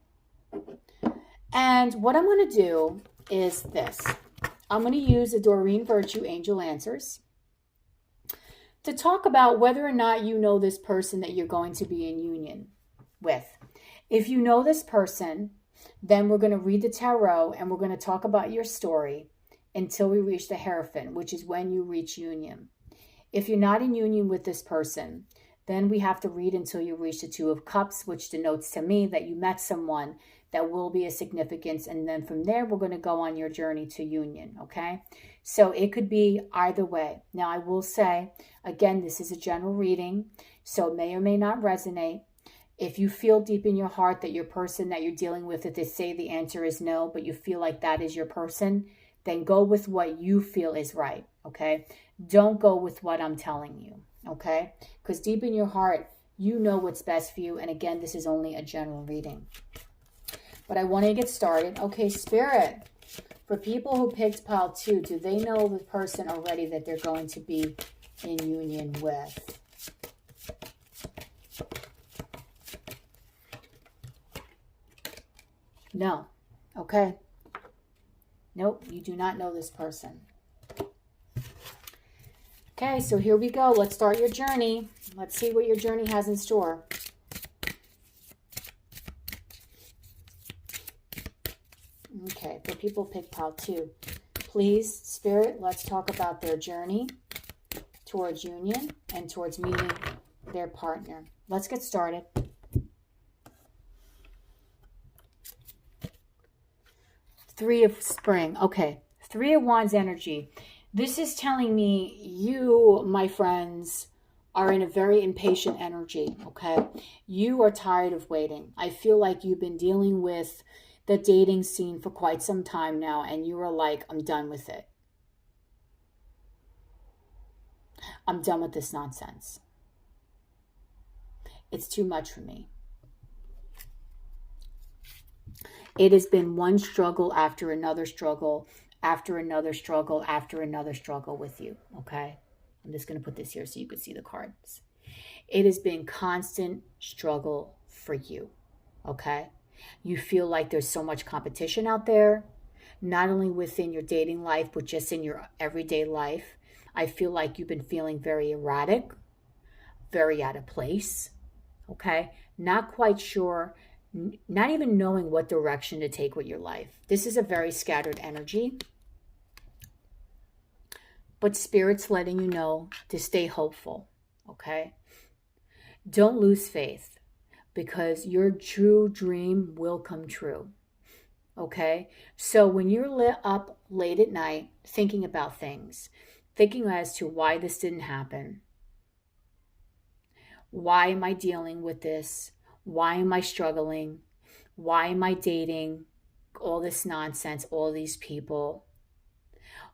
And what I'm going to do is this. I'm going to use the Doreen Virtue Angel Answers to talk about whether or not you know this person that you're going to be in union with. If you know this person, then we're going to read the tarot and we're going to talk about your story until we reach the Hierophant, which is when you reach union. If you're not in union with this person, then we have to read until you reach the Two of Cups, which denotes to me that you met someone that will be a significance. And then from there, we're going to go on your journey to union, okay? So it could be either way. Now, I will say, again, this is a general reading, so it may or may not resonate. If you feel deep in your heart that your person that you're dealing with, if they say the answer is no, but you feel like that is your person, then go with what you feel is right, okay? Don't go with what I'm telling you, okay? Because deep in your heart, you know what's best for you. And again, this is only a general reading. But I want to get started. Okay, Spirit, for people who picked pile 2, do they know the person already that they're going to be in union with? No. Okay. Nope, you do not know this person. Okay, so here we go. Let's start your journey. Let's see what your journey has in store. Okay, for people pick pile 2, please, Spirit, let's talk about their journey towards union and towards meeting their partner. Let's get started. Three of Spring. Okay, Three of Wands energy. This is telling me you, my friends, are in a very impatient energy, okay? You are tired of waiting. I feel like you've been dealing with the dating scene for quite some time now, and you are like, I'm done with it. I'm done with this nonsense. It's too much for me. It has been one struggle after another struggle, after another struggle, after another struggle with you, okay? I'm just going to put this here so you can see the cards. It has been constant struggle for you, okay? You feel like there's so much competition out there, not only within your dating life, but just in your everyday life. I feel like you've been feeling very erratic, very out of place, okay? Not quite sure, not even knowing what direction to take with your life. This is a very scattered energy. But Spirit's letting you know to stay hopeful, okay? Don't lose faith, because your true dream will come true, okay? So when you're lit up late at night thinking about things, thinking as to why this didn't happen, why am I dealing with this? Why am I struggling? Why am I dating all this nonsense, all these people?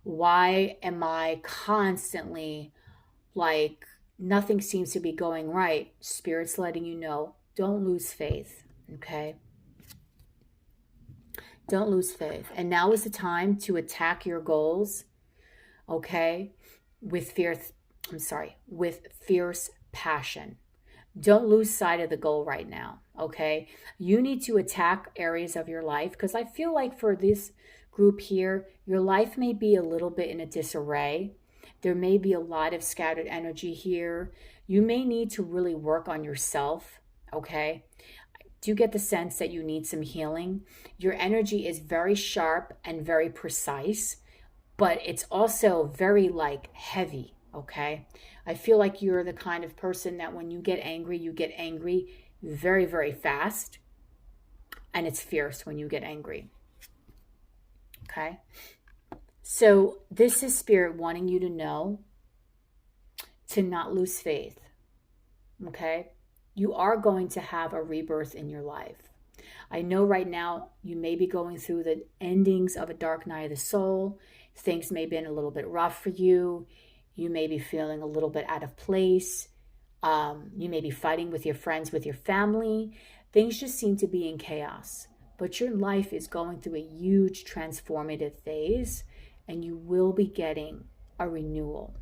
Why am I constantly like nothing seems to be going right? Spirit's letting you know, don't lose faith, okay? Don't lose faith. And now is the time to attack your goals, okay? With with fierce passion. Don't lose sight of the goal right now, okay? You need to attack areas of your life because I feel like for this group here, your life may be a little bit in a disarray. There may be a lot of scattered energy here. You may need to really work on yourself, okay? Do you get the sense that you need some healing? Your energy is very sharp and very precise, but it's also very like heavy, okay? I feel like you're the kind of person that when you get angry very, very fast, and it's fierce when you get angry, okay? So this is Spirit wanting you to know to not lose faith, okay? You are going to have a rebirth in your life. I know right now you may be going through the endings of a dark night of the soul. Things may have been a little bit rough for you. You may be feeling a little bit out of place. You may be fighting with your friends, with your family. Things just seem to be in chaos. But your life is going through a huge transformative phase, and you will be getting a renewal.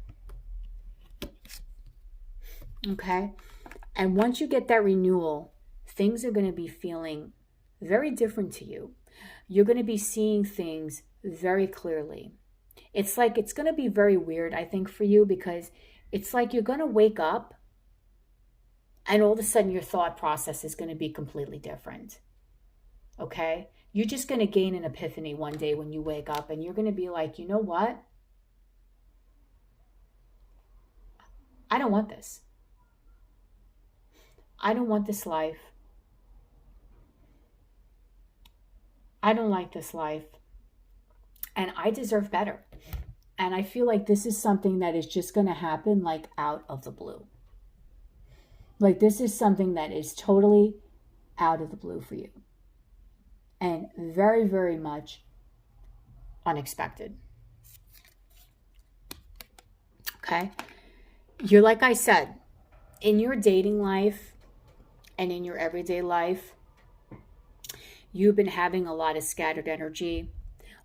Okay? And once you get that renewal, things are going to be feeling very different to you. You're going to be seeing things very clearly. It's like it's going to be very weird, I think, for you, because it's like you're going to wake up and all of a sudden your thought process is going to be completely different. Okay? You're just going to gain an epiphany one day when you wake up and you're going to be like, you know what? I don't want this. I don't want this life. I don't like this life. And I deserve better. And I feel like this is something that is just going to happen like out of the blue. Like this is something that is totally out of the blue for you. And very, very much unexpected. Okay? You're like I said, in your dating life and in your everyday life, you've been having a lot of scattered energy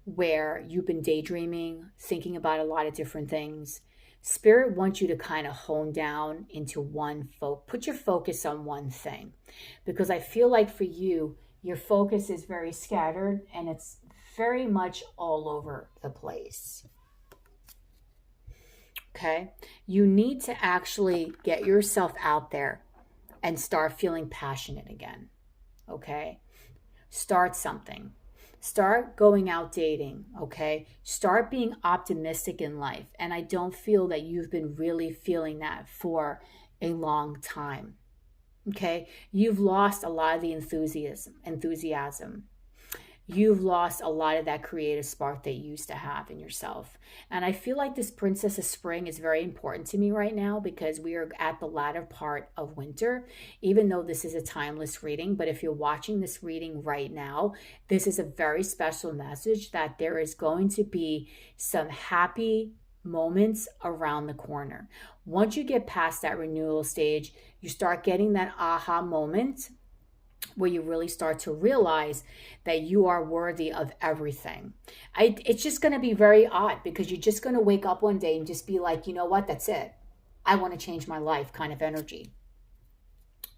where you've been daydreaming, thinking about a lot of different things. Spirit wants you to kind of hone down into put your focus on one thing. Because I feel like for you, your focus is very scattered and it's very much all over the place. Okay? You need to actually get yourself out there and start feeling passionate again. Okay? Start something. Start going out dating, okay? Start being optimistic in life. And I don't feel that you've been really feeling that for a long time, okay? You've lost a lot of the enthusiasm. You've lost a lot of that creative spark that you used to have in yourself. And I feel like this Princess of Spring is very important to me right now because we are at the latter part of winter, even though this is a timeless reading. But if you're watching this reading right now, this is a very special message that there is going to be some happy moments around the corner. Once you get past that renewal stage, you start getting that aha moment where you really start to realize that you are worthy of everything. It's just going to be very odd because you're just going to wake up one day and just be like, you know what, that's it. I want to change my life kind of energy.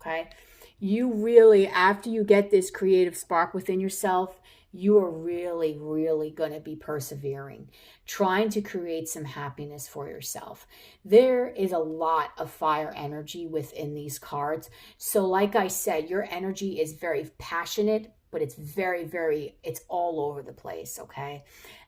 Okay? You really, after you get this creative spark within yourself, you are really, really going to be persevering, trying to create some happiness for yourself. There is a lot of fire energy within these cards. So like I said, your energy is very passionate, but it's it's all over the place, okay?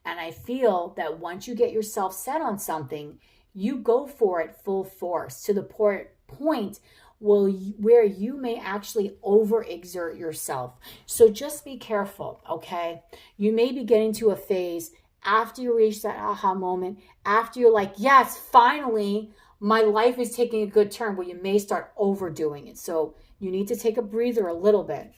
And I feel that once you get yourself set on something, you go for it full force to the point where you may actually overexert yourself. So just be careful, okay? You may be getting to a phase after you reach that aha moment, after you're like, yes, finally, my life is taking a good turn, where you may start overdoing it. So you need to take a breather a little bit.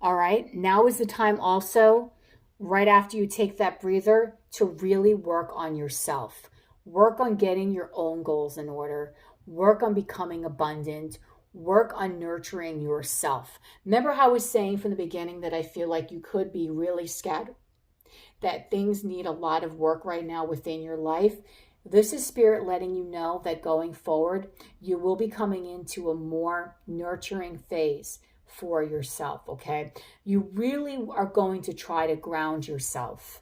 All right, now is the time also, right after you take that breather, to really work on yourself. Work on getting your own goals in order. Work on becoming abundant. Work on nurturing yourself. Remember how I was saying from the beginning that I feel like you could be really scattered, that things need a lot of work right now within your life? This is Spirit letting you know that going forward, you will be coming into a more nurturing phase for yourself, okay? You really are going to try to ground yourself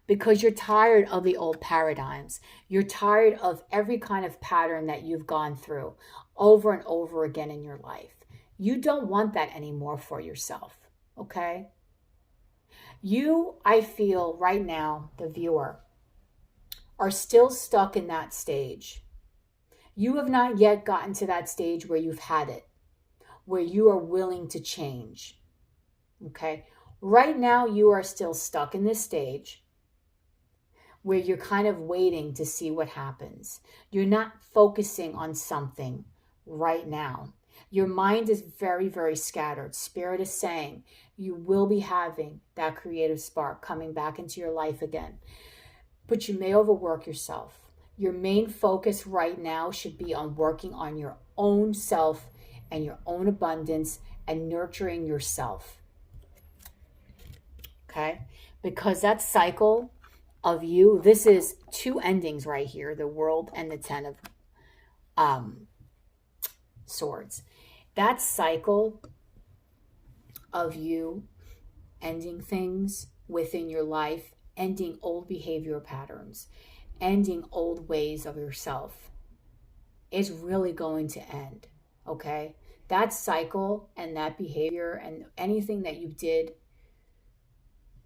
because you're tired of the old paradigms. You're tired of every kind of pattern that you've gone through over and over again in your life. You don't want that anymore for yourself, okay? You, I feel right now, the viewer, are still stuck in that stage. You have not yet gotten to that stage where you've had it, where you are willing to change, okay? Right now, you are still stuck in this stage where you're kind of waiting to see what happens. You're not focusing on something right now. Your mind is very, very scattered. Spirit is saying you will be having that creative spark coming back into your life again. But you may overwork yourself. Your main focus right now should be on working on your own self and your own abundance and nurturing yourself. Okay? Because that cycle of you, this is two endings right here, the World and the Ten of Swords. That cycle of you ending things within your life, ending old behavior patterns, ending old ways of yourself is really going to end, okay? That cycle and that behavior and anything that you did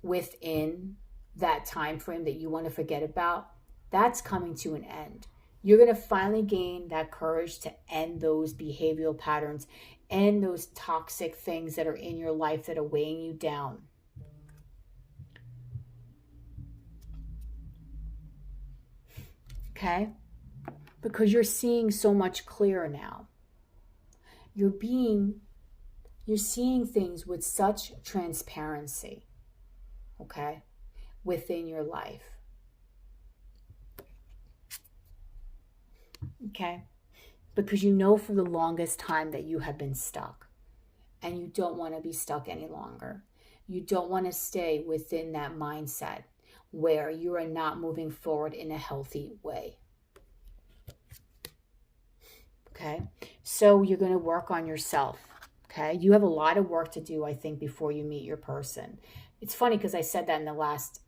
within that time frame that you want to forget about, that's coming to an end. You're going to finally gain that courage to end those behavioral patterns, end those toxic things that are in your life that are weighing you down. Okay? Because you're seeing so much clearer now. You're seeing things with such transparency, okay, within your life. Okay? Because you know for the longest time that you have been stuck and you don't want to be stuck any longer. You don't want to stay within that mindset where you are not moving forward in a healthy way. Okay? So you're going to work on yourself. Okay? You have a lot of work to do, I think, before you meet your person. It's funny because I said that in the last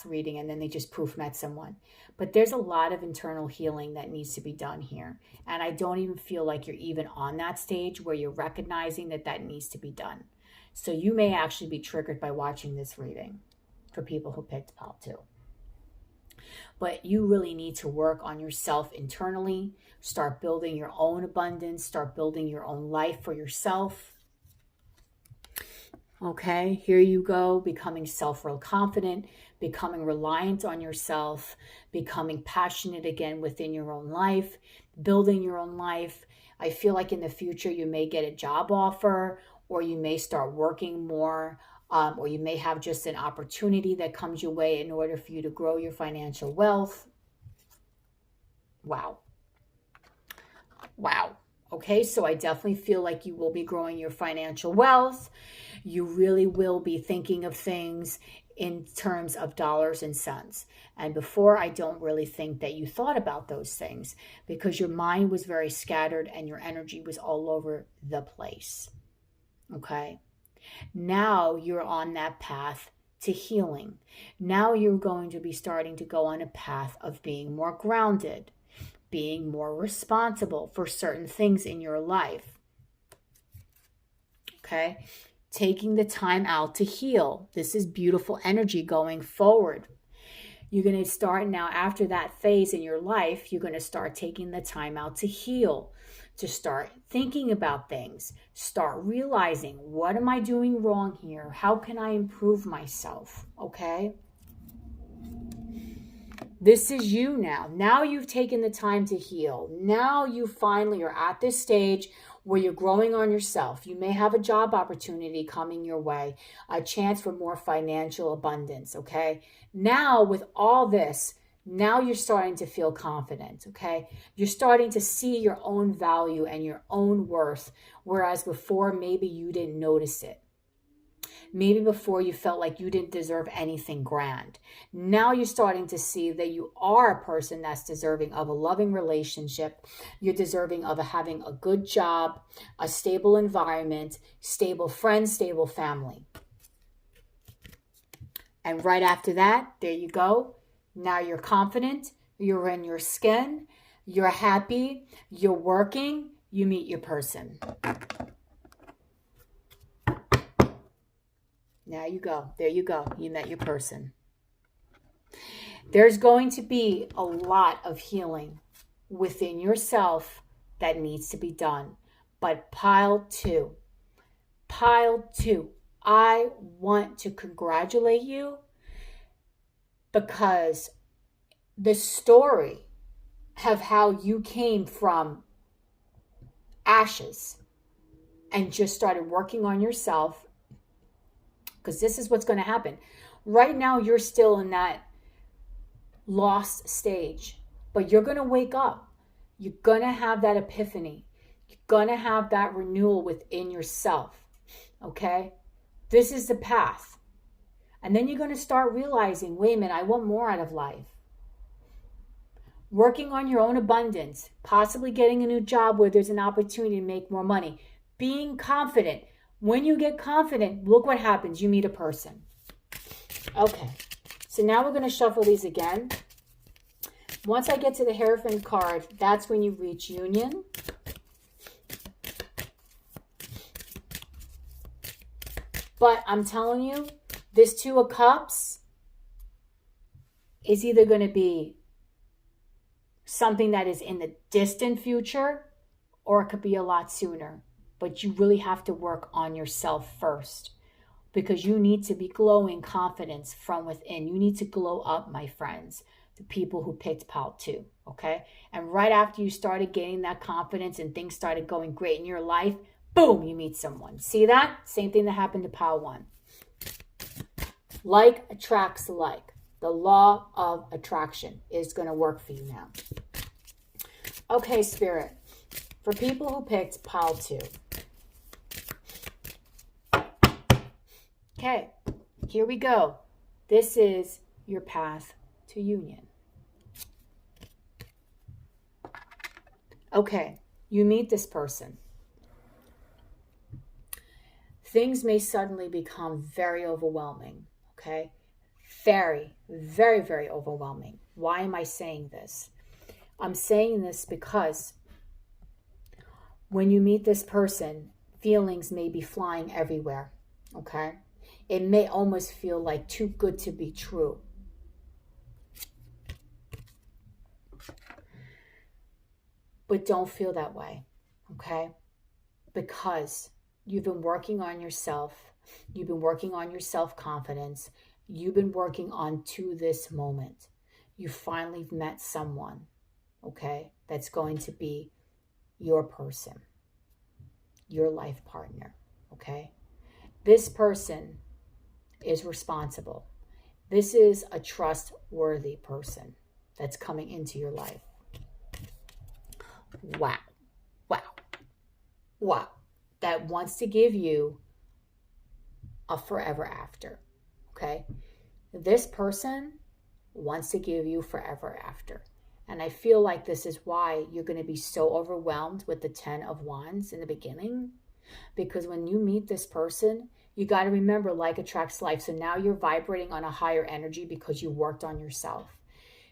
reading, and then they just poof met someone. But there's a lot of internal healing that needs to be done here. And I don't even feel like you're even on that stage where you're recognizing that that needs to be done. So you may actually be triggered by watching this reading for people who picked Pal too. But you really need to work on yourself internally. Start building your own abundance. Start building your own life for yourself. Okay, here you go, becoming self-real confident, becoming reliant on yourself, becoming passionate again within your own life, building your own life. I feel like in the future you may get a job offer, or you may start working more, or you may have just an opportunity that comes your way in order for you to grow your financial wealth. Wow. Wow. Okay, so I definitely feel like you will be growing your financial wealth. You really will be thinking of things in terms of dollars and cents. And before, I don't really think that you thought about those things because your mind was very scattered and your energy was all over the place. Okay, now you're on that path to healing. Now you're going to be starting to go on a path of being more grounded, being more responsible for certain things in your life. Okay? Taking the time out to heal. This is beautiful energy going forward. You're going to start now, after that phase in your life, you're going to start taking the time out to heal, to start thinking about things, start realizing, what am I doing wrong here? How can I improve myself? Okay? This is you now. Now you've taken the time to heal. Now you finally are at this stage where you're growing on yourself. You may have a job opportunity coming your way, a chance for more financial abundance, okay? Now with all this, now you're starting to feel confident, okay? You're starting to see your own value and your own worth, whereas before maybe you didn't notice it. Maybe before you felt like you didn't deserve anything grand. Now you're starting to see that you are a person that's deserving of a loving relationship. You're deserving of having a good job, a stable environment, stable friends, stable family. And right after that, there you go. Now you're confident, you're in your skin, you're happy, you're working, you meet your person. Now you go. There you go. You met your person. There's going to be a lot of healing within yourself that needs to be done. But pile two, I want to congratulate you because the story of how you came from ashes and just started working on yourself, because this is what's going to happen. Right now, you're still in that lost stage, but you're going to wake up. You're going to have that epiphany. You're going to have that renewal within yourself, okay? This is the path. And then you're going to start realizing, wait a minute, I want more out of life. Working on your own abundance, possibly getting a new job where there's an opportunity to make more money, being confident. When you get confident, look what happens. You meet a person. Okay, so now we're going to shuffle these again. Once I get to the Hierophant card, that's when you reach union. But I'm telling you, this Two of Cups is either going to be something that is in the distant future, or it could be a lot sooner. But you really have to work on yourself first, because you need to be glowing confidence from within. You need to glow up, my friends, the people who picked pile 2, okay? And right after you started gaining that confidence and things started going great in your life, boom, you meet someone. See that? Same thing that happened to pile 1. Like attracts like. The law of attraction is going to work for you now. Okay, Spirit. For people who picked pile 2. Okay, here we go. This is your path to union. Okay, you meet this person. Things may suddenly become very overwhelming, okay? Very, very, very overwhelming. Why am I saying this? I'm saying this because when you meet this person, feelings may be flying everywhere, okay? It may almost feel like too good to be true. But don't feel that way, okay? Because you've been working on yourself. You've been working on your self-confidence. You've been working on to this moment. You finally met someone, okay, that's going to be your person, your life partner, okay? This person is responsible. This is a trustworthy person that's coming into your life. Wow, wow, wow. That wants to give you a forever after, okay? This person wants to give you forever after. And I feel like this is why you're going to be so overwhelmed with the 10 of Wands in the beginning. Because when you meet this person, you got to remember like attracts like. So now you're vibrating on a higher energy because you worked on yourself.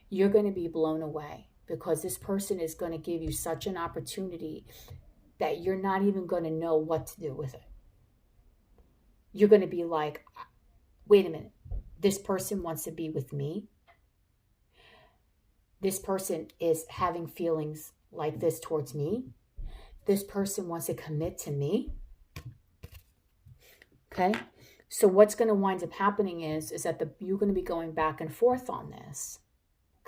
You're going to be blown away because this person is going to give you such an opportunity that you're not even going to know what to do with it. You're going to be like, wait a minute, this person wants to be with me. This person is having feelings like this towards me. This person wants to commit to me. Okay? So what's going to wind up happening is that you're going to be going back and forth on this.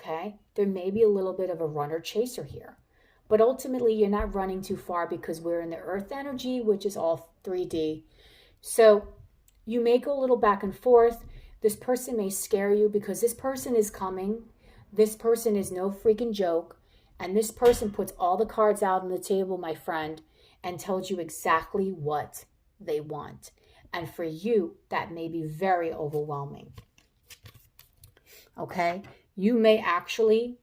okay? There may be a little bit of a runner chaser here. But ultimately, you're not running too far because we're in the earth energy, which is all 3D. So you may go a little back and forth. This person may scare you because this person is coming. This person is no freaking joke. And this person puts all the cards out on the table, my friend, and tells you exactly what they want. And for you, that may be very overwhelming. Okay? You may actually,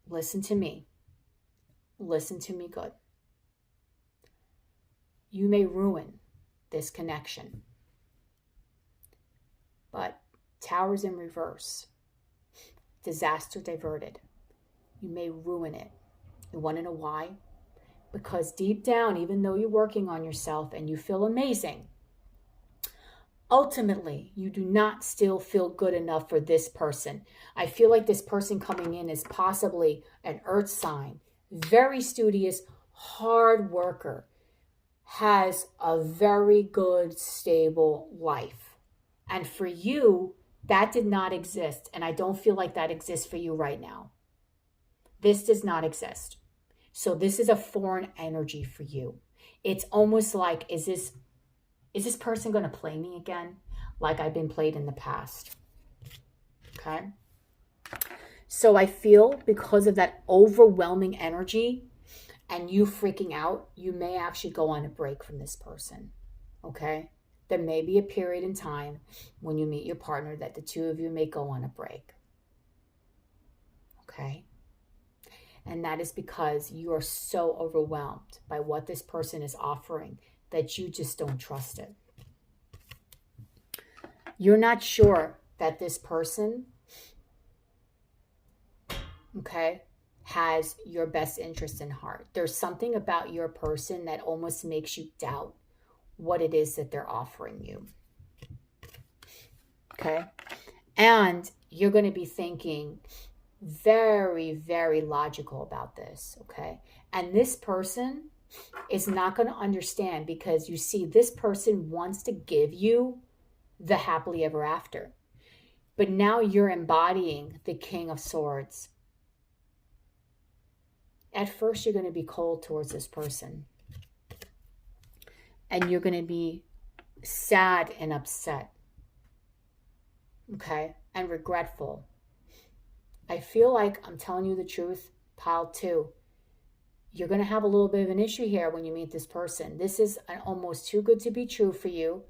listen to me. Listen to me good. You may ruin this connection. But Towers in reverse. Disaster diverted. You may ruin it. You want to know why? Because deep down, even though you're working on yourself and you feel amazing, ultimately, you do not still feel good enough for this person. I feel like this person coming in is possibly an earth sign, very studious, hard worker, has a very good, stable life. And for you, that did not exist. And I don't feel like that exists for you right now. This does not exist. So this is a foreign energy for you. It's almost like, is this person going to play me again? Like I've been played in the past. Okay. So I feel because of that overwhelming energy and you freaking out, you may actually go on a break from this person. Okay. There may be a period in time when you meet your partner that the two of you may go on a break. Okay. And that is because you are so overwhelmed by what this person is offering that you just don't trust it. You're not sure that this person, okay, has your best interest in heart. There's something about your person that almost makes you doubt what it is that they're offering you. Okay. And you're going to be thinking very, very logical about this. Okay. And this person is not going to understand because you see, this person wants to give you the happily ever after. But now you're embodying the King of Swords. At first, you're going to be cold towards this person. And you're going to be sad and upset. Okay? And regretful. I feel like I'm telling you the truth, pile 2. You're going to have a little bit of an issue here when you meet this person. This is almost too good to be true for you.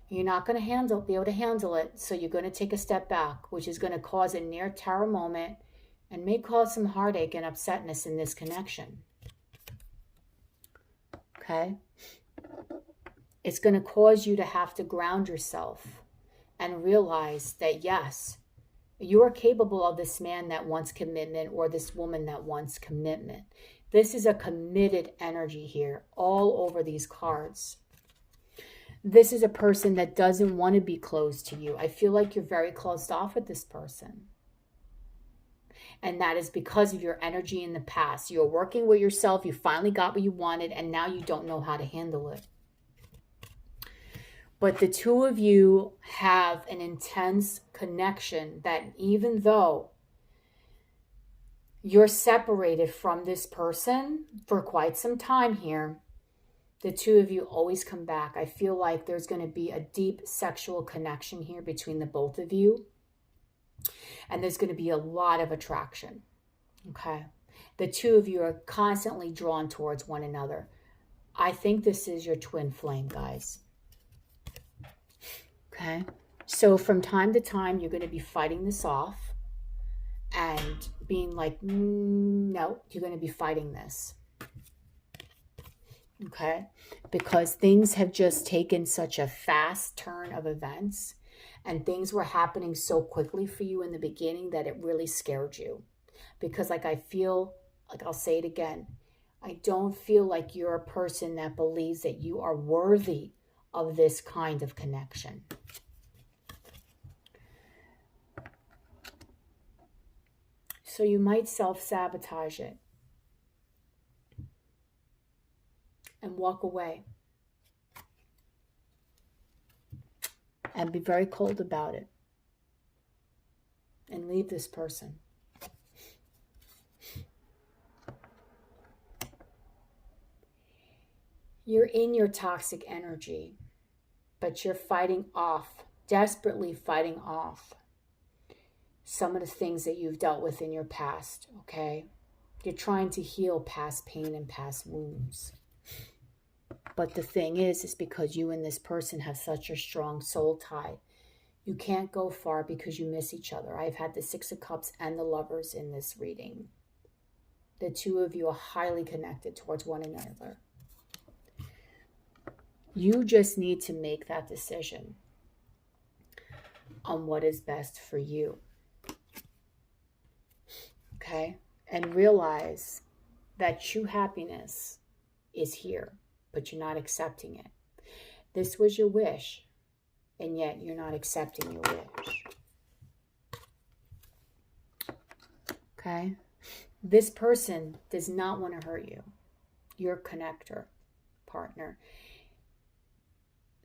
You're not going to be able to handle it. So you're going to take a step back, which is going to cause a near tower moment and may cause some heartache and upsetness in this connection. Okay? It's going to cause you to have to ground yourself and realize that, yes, you are capable of this man that wants commitment or this woman that wants commitment. This is a committed energy here all over these cards. This is a person that doesn't want to be close to you. I feel like you're very closed off with this person. And that is because of your energy in the past. You're working with yourself. You finally got what you wanted, and now you don't know how to handle it. But the two of you have an intense connection that even though you're separated from this person for quite some time here, the two of you always come back. I feel like there's going to be a deep sexual connection here between the both of you. And there's going to be a lot of attraction. Okay. The two of you are constantly drawn towards one another. I think this is your twin flame, guys. Okay. So from time to time, you're going to be fighting this off and being like, no, you're going to be fighting this. Okay. Because things have just taken such a fast turn of events. And things were happening so quickly for you in the beginning that it really scared you. Because I feel, I'll say it again, I don't feel like you're a person that believes that you are worthy of this kind of connection. So you might self-sabotage it and walk away. And be very cold about it. And leave this person. You're in your toxic energy, but you're fighting off, desperately fighting off some of the things that you've dealt with in your past, okay? You're trying to heal past pain and past wounds. But the thing is because you and this person have such a strong soul tie, you can't go far because you miss each other. I've had the Six of Cups and the Lovers in this reading. The two of you are highly connected towards one another. You just need to make that decision on what is best for you. Okay? And realize that true happiness is here, but you're not accepting it. This was your wish, and yet you're not accepting your wish. Okay? This person does not want to hurt you. Your connector, partner.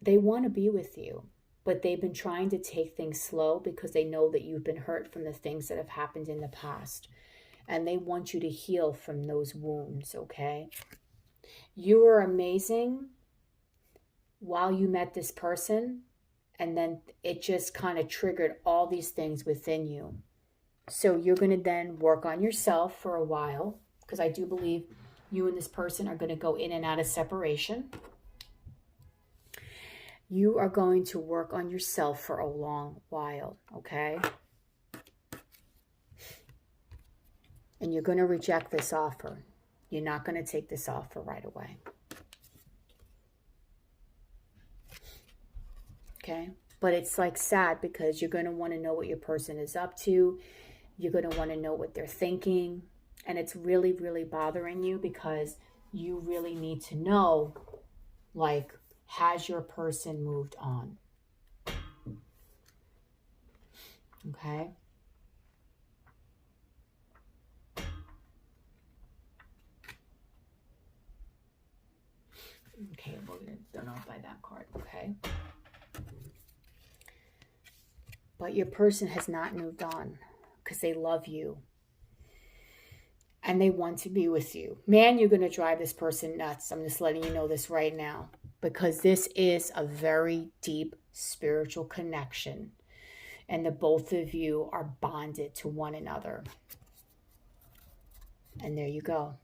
They want to be with you, but they've been trying to take things slow because they know that you've been hurt from the things that have happened in the past. And they want you to heal from those wounds, okay? You were amazing while you met this person, and then it just kind of triggered all these things within you. So you're going to then work on yourself for a while, because I do believe you and this person are going to go in and out of separation. You are going to work on yourself for a long while, okay? And you're going to reject this offer. You're not going to take this offer right away. Okay? But it's like sad because you're going to want to know what your person is up to. You're going to want to know what they're thinking. And it's really, really bothering you because you really need to know, like, has your person moved on? Okay? Okay, we're going to done off by that card, okay? But your person has not moved on because they love you. And they want to be with you. Man, you're going to drive this person nuts. I'm just letting you know this right now. Because this is a very deep spiritual connection. And the both of you are bonded to one another. And there you go.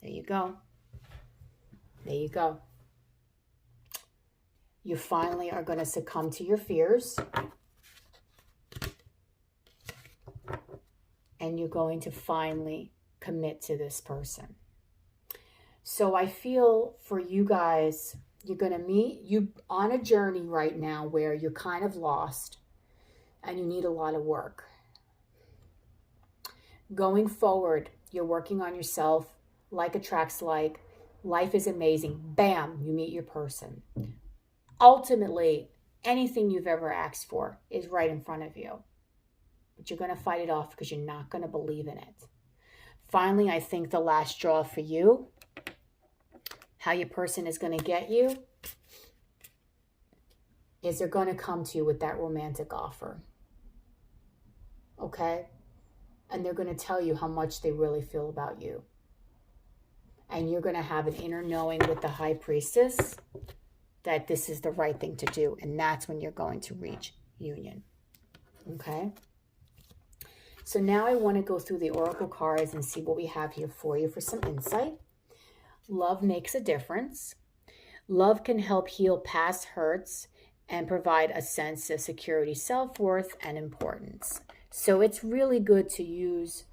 There you go. There you go. You finally are going to succumb to your fears. And you're going to finally commit to this person. So I feel for you guys, you're going to meet you on a journey right now where you're kind of lost and you need a lot of work. Going forward, you're working on yourself. Like attracts like. Life is amazing. Bam, you meet your person. Ultimately, anything you've ever asked for is right in front of you. But you're going to fight it off because you're not going to believe in it. Finally, I think the last straw for you, how your person is going to get you, is they're going to come to you with that romantic offer. Okay? And they're going to tell you how much they really feel about you. And you're going to have an inner knowing with the High Priestess that this is the right thing to do. And that's when you're going to reach union. Okay? So now I want to go through the Oracle cards and see what we have here for you for some insight. Love makes a difference. Love can help heal past hurts and provide a sense of security, self-worth, and importance. So it's really good to use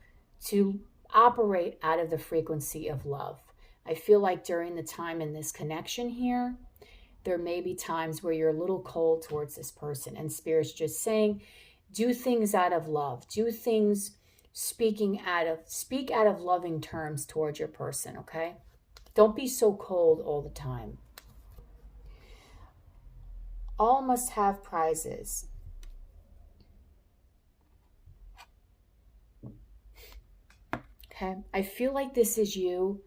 to operate out of the frequency of love. I feel like during the time in this connection here, there may be times where you're a little cold towards this person, and Spirit's just saying, do things out of love. Do things speak out of loving terms towards your person, okay? Don't be so cold all the time. All must have prizes. Okay, I feel like this is you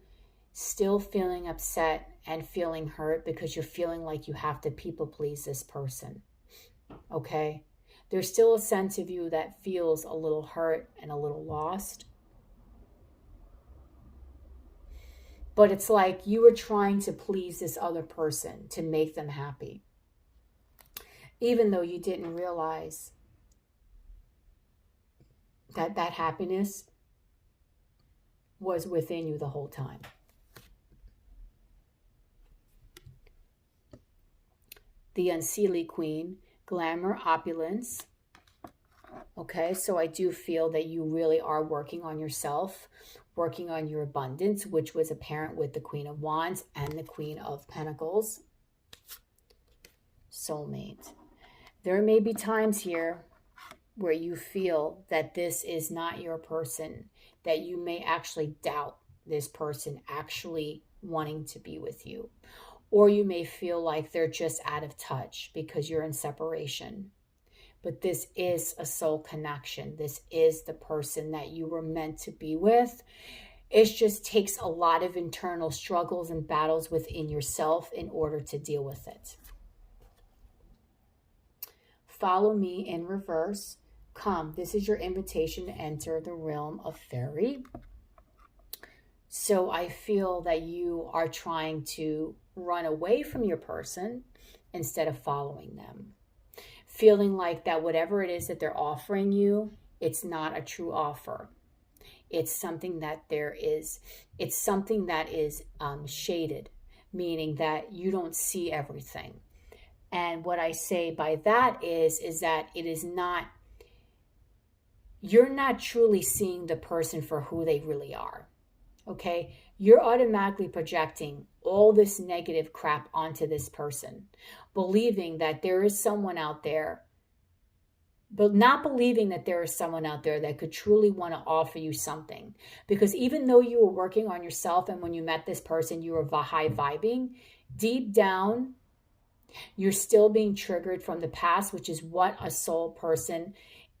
still feeling upset and feeling hurt because you're feeling like you have to people please this person. Okay, there's still a sense of you that feels a little hurt and a little lost. But it's like you were trying to please this other person to make them happy, even though you didn't realize that that happiness was within you the whole time. The Unseelie Queen, glamour, opulence. Okay, so I do feel that you really are working on yourself, working on your abundance, which was apparent with the Queen of Wands and the Queen of Pentacles. Soulmate. There may be times here where you feel that this is not your person, that you may actually doubt this person actually wanting to be with you. Or you may feel like they're just out of touch because you're in separation. But this is a soul connection. This is the person that you were meant to be with. It just takes a lot of internal struggles and battles within yourself in order to deal with it. Follow me in reverse. Come. This is your invitation to enter the realm of fairy. So I feel that you are trying to run away from your person instead of following them. Feeling like that whatever it is that they're offering you, it's not a true offer. It's something that it's something that is shaded, meaning that you don't see everything. And what I say by that is that it is not, you're not truly seeing the person for who they really are. Okay, you're automatically projecting all this negative crap onto this person, believing that there is someone out there, but not believing that there is someone out there that could truly want to offer you something. Because even though you were working on yourself and when you met this person, you were high vibing, deep down, you're still being triggered from the past, which is what a soul person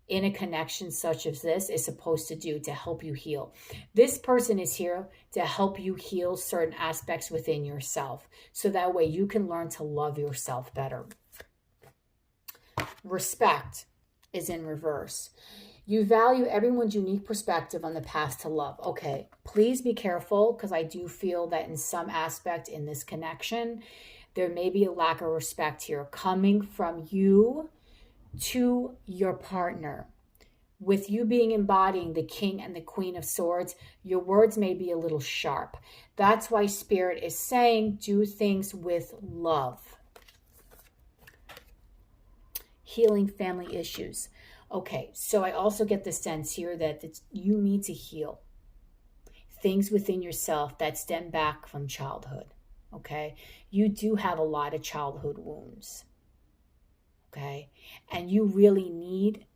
in a connection such as this is supposed to do to help you heal. This person is here to help you heal certain aspects within yourself. So that way you can learn to love yourself better. Respect is in reverse. You value everyone's unique perspective on the path to love. Okay, please be careful because I do feel that in some aspect in this connection, there may be a lack of respect here coming from you to your partner. With you being embodying the King and the Queen of Swords, your words may be a little sharp. That's why Spirit is saying do things with love. Healing family issues. Okay, so I also get the sense here that you need to heal things within yourself that stem back from childhood. Okay, you do have a lot of childhood wounds. Okay, and you really need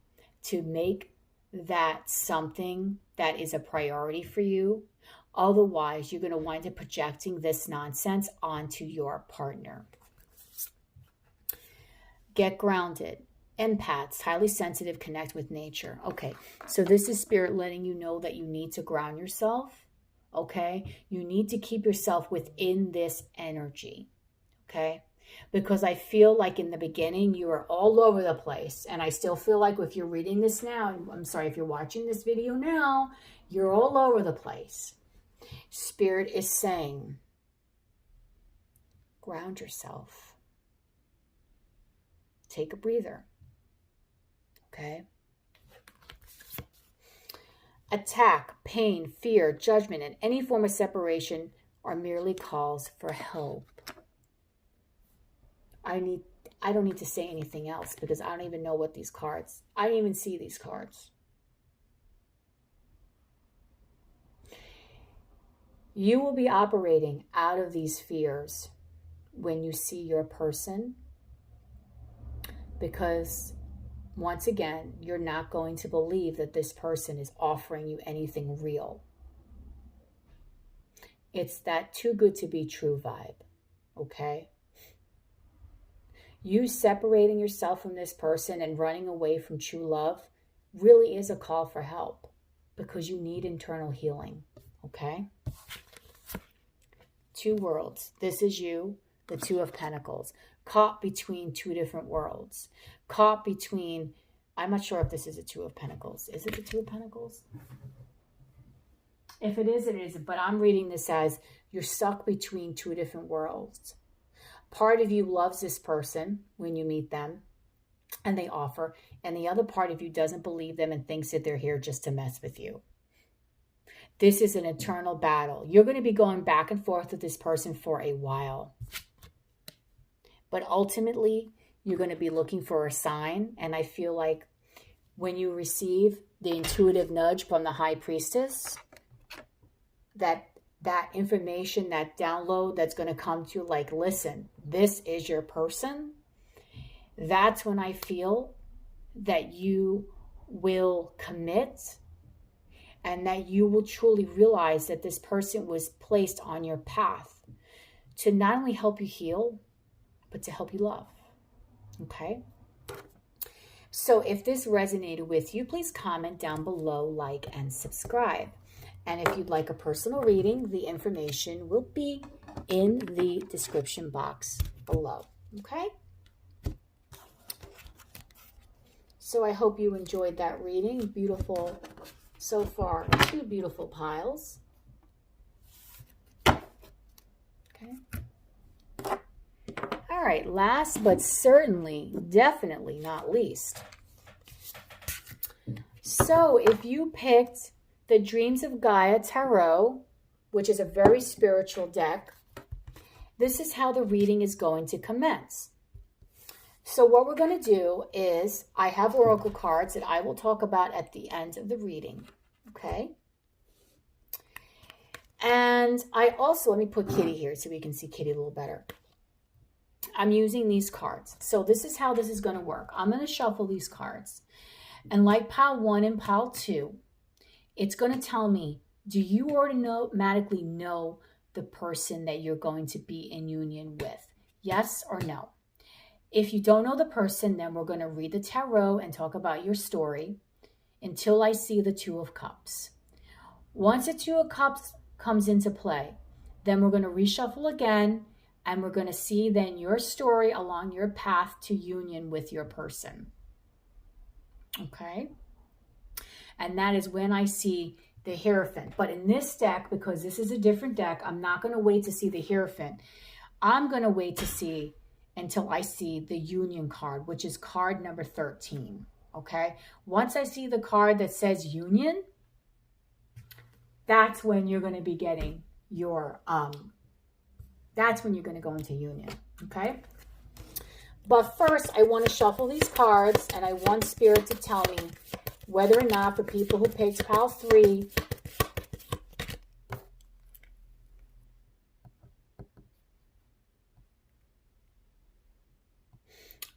to make that something that is a priority for you. Otherwise, you're going to wind up projecting this nonsense onto your partner. Get grounded. Empaths, highly sensitive, connect with nature. Okay, so this is Spirit letting you know that you need to ground yourself. Okay, you need to keep yourself within this energy. Okay, because I feel like in the beginning you were all over the place, and I still feel like if you're reading this now, I'm sorry, if you're watching this video now, you're all over the place. Spirit is saying, ground yourself. Take a breather. Okay? Attack, pain, fear, judgment, and any form of separation are merely calls for help. I don't need to say anything else because I don't even know what these cards, I didn't even see these cards. You will be operating out of these fears when you see your person, because once again, you're not going to believe that this person is offering you anything real. It's that too good to be true vibe, okay? You separating yourself from this person and running away from true love really is a call for help because you need internal healing, okay? Two worlds. This is you, the Two of Pentacles, caught between two different worlds. Caught between, I'm not sure if this is a Two of Pentacles. Is it the Two of Pentacles? If it is, it isn't. But I'm reading this as you're stuck between two different worlds. Part of you loves this person when you meet them and they offer, and the other part of you doesn't believe them and thinks that they're here just to mess with you. This is an eternal battle. You're going to be going back and forth with this person for a while. But ultimately, you're going to be looking for a sign. And I feel like when you receive the intuitive nudge from the high priestess, that information, that download that's going to come to you like, listen, this is your person. That's when I feel that you will commit and that you will truly realize that this person was placed on your path to not only help you heal, but to help you love. Okay? So if this resonated with you, please comment down below, like, and subscribe. And if you'd like a personal reading, the information will be in the description box below. Okay? So I hope you enjoyed that reading. Beautiful. So far, 2 beautiful piles. Okay. All right, last but certainly, definitely not least. So if you picked the Dreams of Gaia Tarot, which is a very spiritual deck, this is how the reading is going to commence. So what we're going to do is, I have oracle cards that I will talk about at the end of the reading, okay? And I also, let me put Kitty here so we can see Kitty a little better. I'm using these cards. So this is how this is going to work. I'm going to shuffle these cards. And like pile 1 and pile 2, it's going to tell me, do you already automatically know the person that you're going to be in union with? Yes or no? If you don't know the person, then we're going to read the tarot and talk about your story until I see the 2 of Cups. Once the 2 of Cups comes into play, then we're going to reshuffle again, and we're going to see then your story along your path to union with your person. Okay? And that is when I see the Hierophant. But in this deck, because this is a different deck, I'm not going to wait to see the Hierophant. I'm going to wait to see until I see the Union card, which is card number 13. Okay? Once I see the card that says Union, that's when you're going to be getting your, that's when you're going to go into union. Okay? But first, I want to shuffle these cards, and I want Spirit to tell me whether or not, for people who picked pile 3,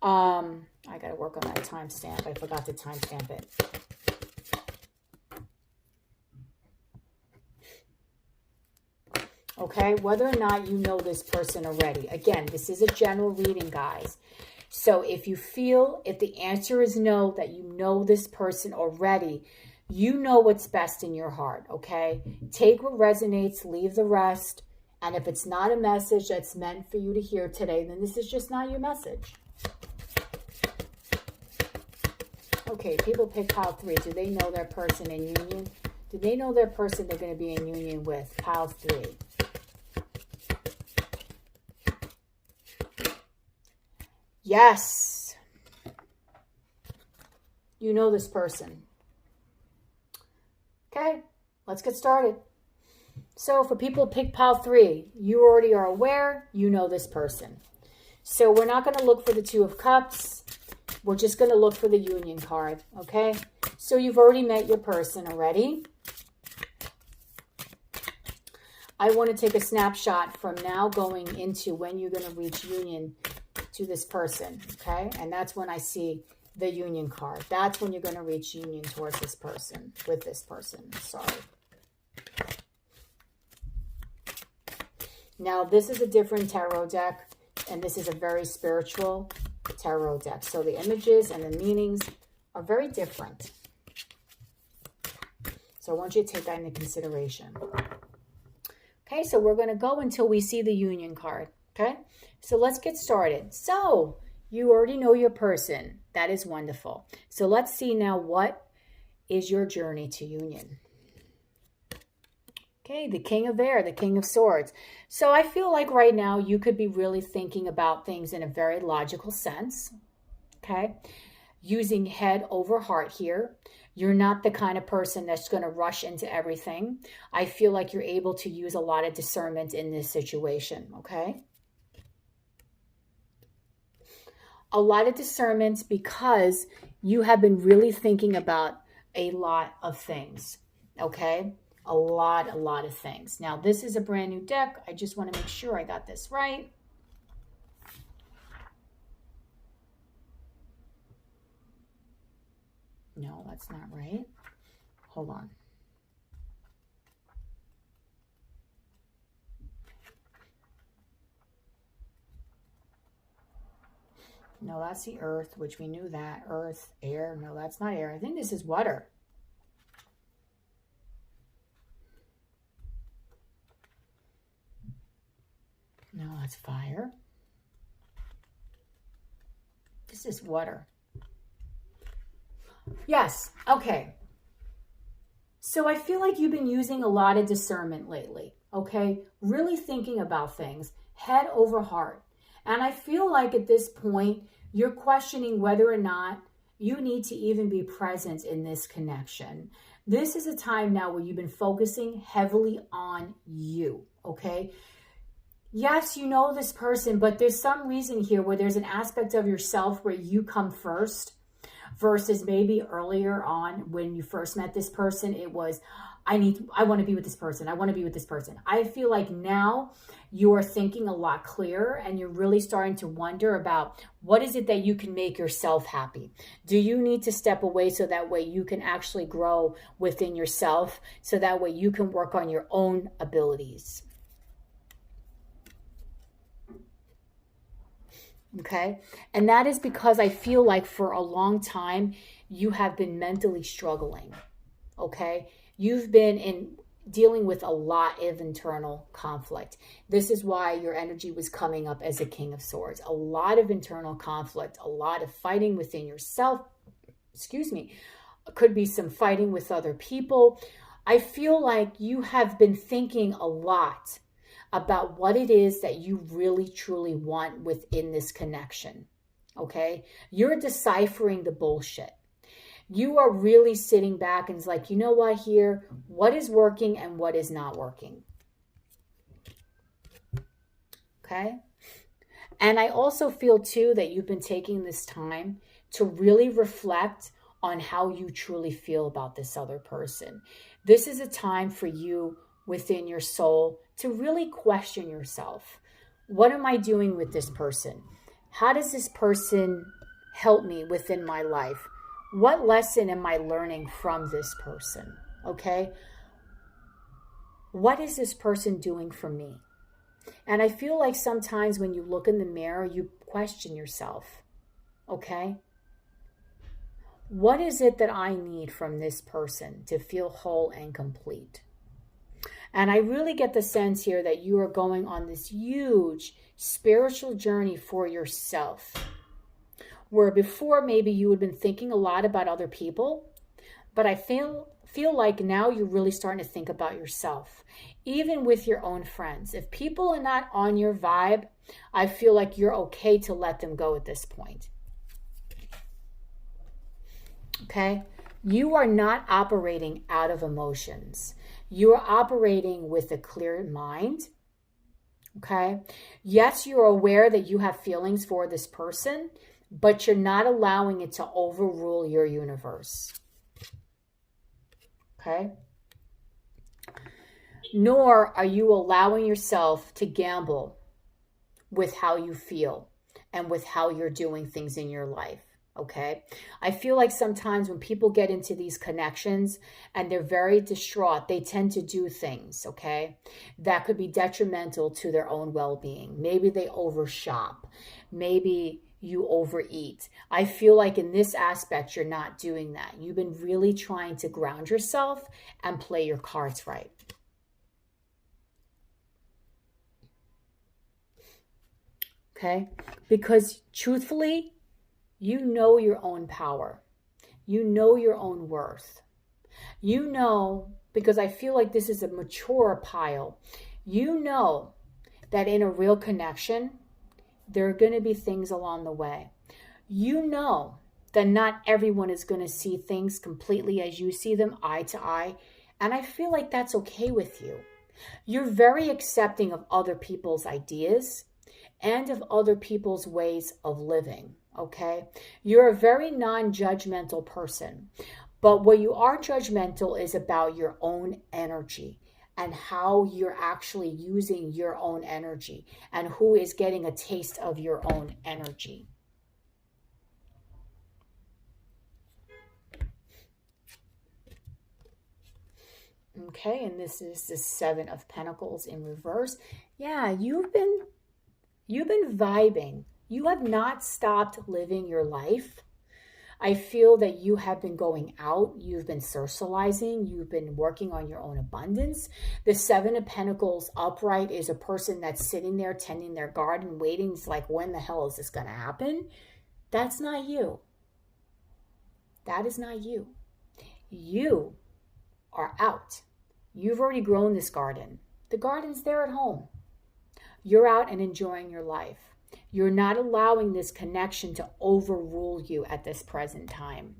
I got to work on that timestamp. I forgot to timestamp it. Okay, whether or not you know this person already. Again, this is a general reading, guys. So if you feel, if the answer is no, that you know this person already, you know what's best in your heart, okay? Take what resonates, leave the rest. And if it's not a message that's meant for you to hear today, then this is just not your message. Okay, people pick pile 3. Do they know their person in union? Do they know their person they're going to be in union with? Pile 3. Yes. You know this person. Okay, let's get started. So for people who pick pile 3, you already are aware, you know this person. So we're not going to look for the 2 of Cups. We're just going to look for the Union card, okay? So you've already met your person already. I want to take a snapshot from now going into when you're going to reach union to this person, okay? And that's when I see the Union card. That's when you're going to reach union towards this person, with this person. Sorry. Now, this is a different tarot deck, and this is a very spiritual tarot deck. So the images and the meanings are very different. So I want you to take that into consideration. Okay, so we're going to go until we see the Union card. Okay, so let's get started. So you already know your person. That is wonderful. So let's see now, what is your journey to union? Okay, the King of Air, the King of Swords. So I feel like right now you could be really thinking about things in a very logical sense. Okay, using head over heart here. You're not the kind of person that's going to rush into everything. I feel like you're able to use a lot of discernment in this situation. Okay, a lot of discernment because you have been really thinking about a lot of things. Okay, a lot of things. Now, this is a brand new deck. I just want to make sure I got this right. No, that's not right. Hold on. No, that's the earth, which we knew that. Earth, air. No, that's not air. I think this is water. No, that's fire. This is water. Yes. Okay. So I feel like you've been using a lot of discernment lately. Okay. Really thinking about things head over heart. And I feel like at this point, you're questioning whether or not you need to even be present in this connection. This is a time now where you've been focusing heavily on you. Okay. Yes, you know this person, but there's some reason here where there's an aspect of yourself where you come first versus maybe earlier on when you first met this person, it was, I want to be with this person. I want to be with this person. I feel like now you are thinking a lot clearer and you're really starting to wonder about what is it that you can make yourself happy? Do you need to step away so that way you can actually grow within yourself, so that way you can work on your own abilities? Okay. And that is because I feel like for a long time, you have been mentally struggling. Okay. You've been dealing with a lot of internal conflict. This is why your energy was coming up as a King of Swords. A lot of internal conflict, a lot of fighting within yourself. Excuse me. Could be some fighting with other people. I feel like you have been thinking a lot about what it is that you really truly want within this connection. Okay? You're deciphering the bullshit. You are really sitting back and it's like, you know what here? What is working and what is not working? Okay? And I also feel too that you've been taking this time to really reflect on how you truly feel about this other person. This is a time for you within your soul to really question yourself. What am I doing with this person? How does this person help me within my life? What lesson am I learning from this person? Okay? What is this person doing for me? And I feel like sometimes when you look in the mirror, you question yourself. Okay? What is it that I need from this person to feel whole and complete? And I really get the sense here that you are going on this huge spiritual journey for yourself. Where before maybe you had been thinking a lot about other people, but I feel like now you're really starting to think about yourself. Even with your own friends. If people are not on your vibe, I feel like you're okay to let them go at this point. Okay? You are not operating out of emotions. You are operating with a clear mind. Okay? Yes, you're aware that you have feelings for this person, but you're not allowing it to overrule your universe. Okay? Nor are you allowing yourself to gamble with how you feel and with how you're doing things in your life. Okay. I feel like sometimes when people get into these connections and they're very distraught, they tend to do things, okay, that could be detrimental to their own well-being. Maybe they overshop. Maybe you overeat. I feel like in this aspect, you're not doing that. You've been really trying to ground yourself and play your cards right. Okay. Because truthfully, you know your own power. You know your own worth. You know because I feel like this is a mature pile. You know that in a real connection, there are going to be things along the way. You know that not everyone is going to see things completely as you see them, eye to eye. And I feel like that's okay with you. You're very accepting of other people's ideas and of other people's ways of living, okay? You're a very non-judgmental person. But what you are judgmental is about your own energy and how you're actually using your own energy and who is getting a taste of your own energy. Okay, and this is the Seven of Pentacles in reverse. Yeah, you've been vibing. You have not stopped living your life. I feel that you have been going out, you've been socializing, you've been working on your own abundance. The Seven of Pentacles upright is a person that's sitting there tending their garden, waiting. It's like, when the hell is this going to happen? That's not you. That is not you. You are out. You've already grown this garden. The garden's there at home. You're out and enjoying your life. You're not allowing this connection to overrule you at this present time.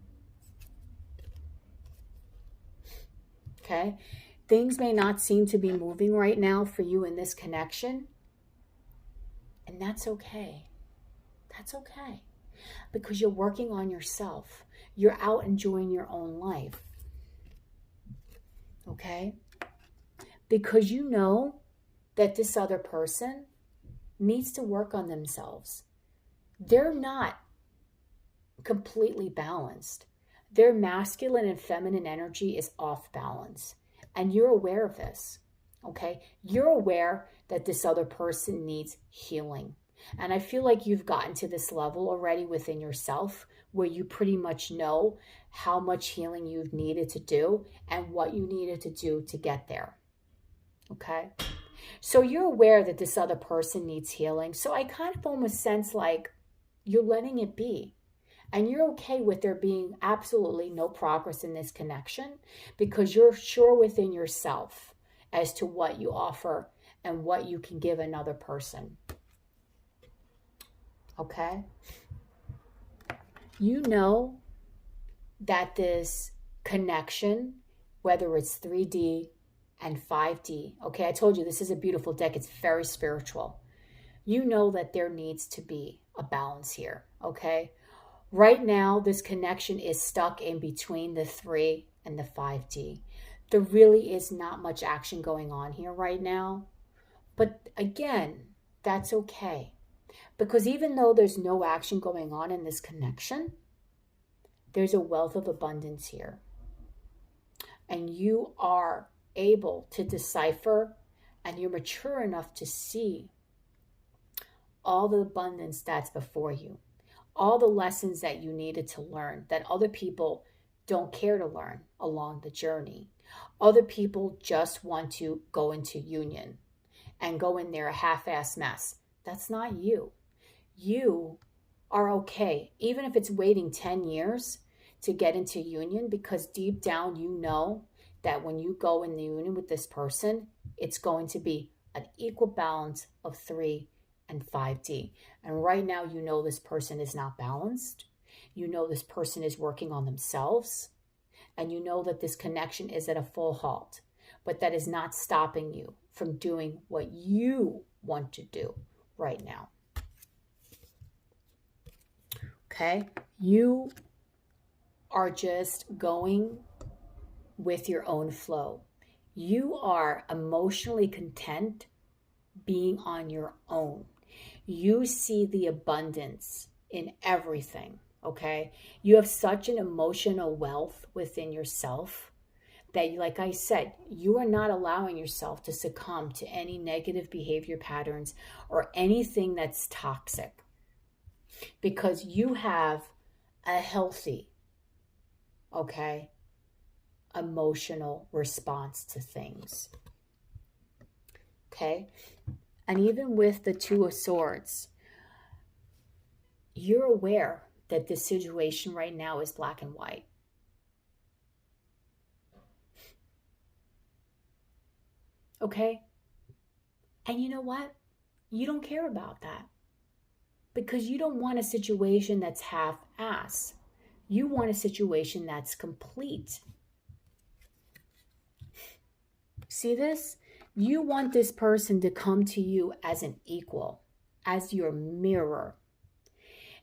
Okay? Things may not seem to be moving right now for you in this connection. And that's okay. That's okay. Because you're working on yourself. You're out enjoying your own life. Okay? Because you know that this other person needs to work on themselves. They're not completely balanced. Their masculine and feminine energy is off balance. And you're aware of this, okay? You're aware that this other person needs healing. And I feel like you've gotten to this level already within yourself where you pretty much know how much healing you've needed to do and what you needed to do to get there, okay? So you're aware that this other person needs healing. So I kind of almost sense like you're letting it be. And you're okay with there being absolutely no progress in this connection because you're sure within yourself as to what you offer and what you can give another person. Okay? You know that this connection, whether it's 3D, and 5D. Okay, I told you this is a beautiful deck. It's very spiritual. You know that there needs to be a balance here, okay? Right now, this connection is stuck in between the 3 and the 5D. There really is not much action going on here right now. But again, that's okay. Because even though there's no action going on in this connection, there's a wealth of abundance here. And you are able to decipher and you're mature enough to see all the abundance that's before you, all the lessons that you needed to learn that other people don't care to learn along the journey. Other people just want to go into union and go in there a half-ass mess. That's not you. You are okay, even if it's waiting 10 years to get into union, because deep down you know that when you go in the union with this person, it's going to be an equal balance of 3 and 5D. And right now, you know this person is not balanced. You know this person is working on themselves. And you know that this connection is at a full halt. But that is not stopping you from doing what you want to do right now. Okay? You are just going with your own flow. You are emotionally content being on your own. You see the abundance in everything, okay? You have such an emotional wealth within yourself that, like I said, you are not allowing yourself to succumb to any negative behavior patterns or anything that's toxic, because you have a healthy, okay, emotional response to things. Okay? And even with the Two of Swords, you're aware that this situation right now is black and white. Okay? And you know what? You don't care about that because you don't want a situation that's half-ass. You want a situation that's complete. See this? You want this person to come to you as an equal, as your mirror,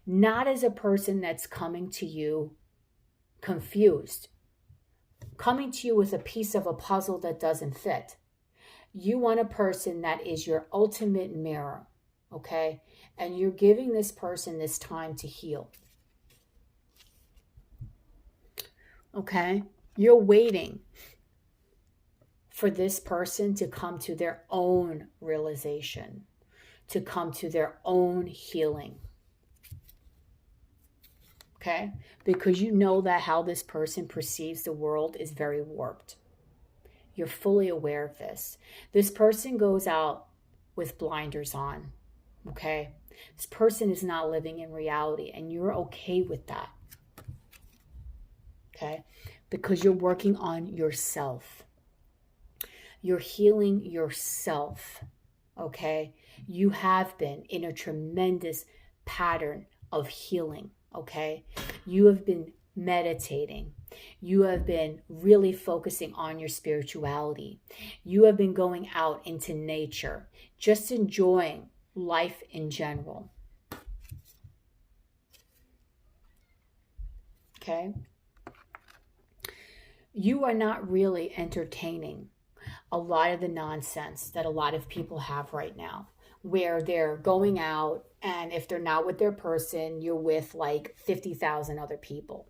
not as a person that's coming to you confused, coming to you with a piece of a puzzle that doesn't fit. You want a person that is your ultimate mirror, okay? And you're giving this person this time to heal, okay? You're waiting for this person to come to their own realization, to come to their own healing, okay? Because you know that how this person perceives the world is very warped. You're fully aware of this. This person goes out with blinders on, okay? This person is not living in reality, and you're okay with that, okay? Because you're working on yourself. You're healing yourself, okay? You have been in a tremendous pattern of healing, okay? You have been meditating. You have been really focusing on your spirituality. You have been going out into nature, just enjoying life in general, okay? You are not really entertaining a lot of the nonsense that a lot of people have right now, where they're going out and if they're not with their person, you're with like 50,000 other people.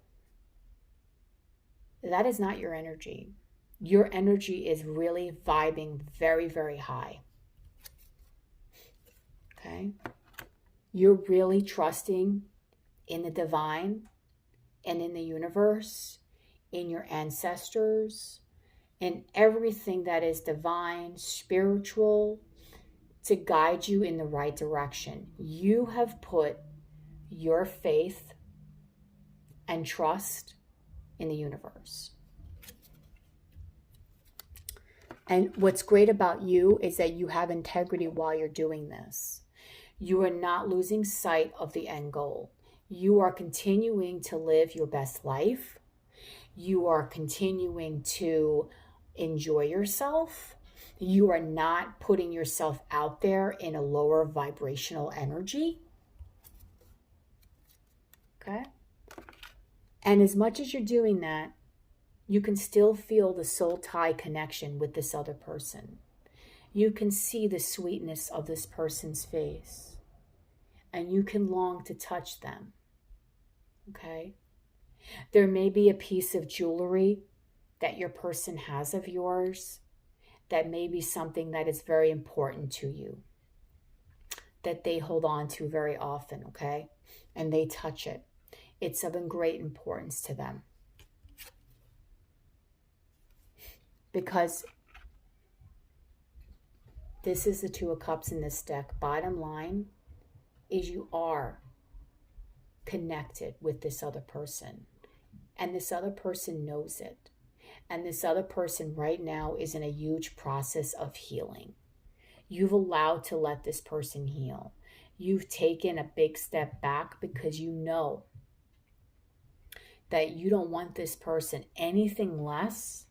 That is not your energy. Your energy is really vibing very, very high. Okay? You're really trusting in the divine and in the universe, in your ancestors, and everything that is divine, spiritual, to guide you in the right direction. You have put your faith and trust in the universe. And what's great about you is that you have integrity while you're doing this. You are not losing sight of the end goal. You are continuing to live your best life. You are continuing to enjoy yourself. You are not putting yourself out there in a lower vibrational energy. Okay? And as much as you're doing that, you can still feel the soul tie connection with this other person. You can see the sweetness of this person's face. And you can long to touch them. Okay? There may be a piece of jewelry that your person has of yours that may be something that is very important to you, that they hold on to very often, okay? And they touch it. It's of great importance to them. Because this is the Two of Cups in this deck. Bottom line is you are connected with this other person. And this other person knows it. And this other person right now is in a huge process of healing. You've allowed to let this person heal. You've taken a big step back because you know that you don't want this person anything less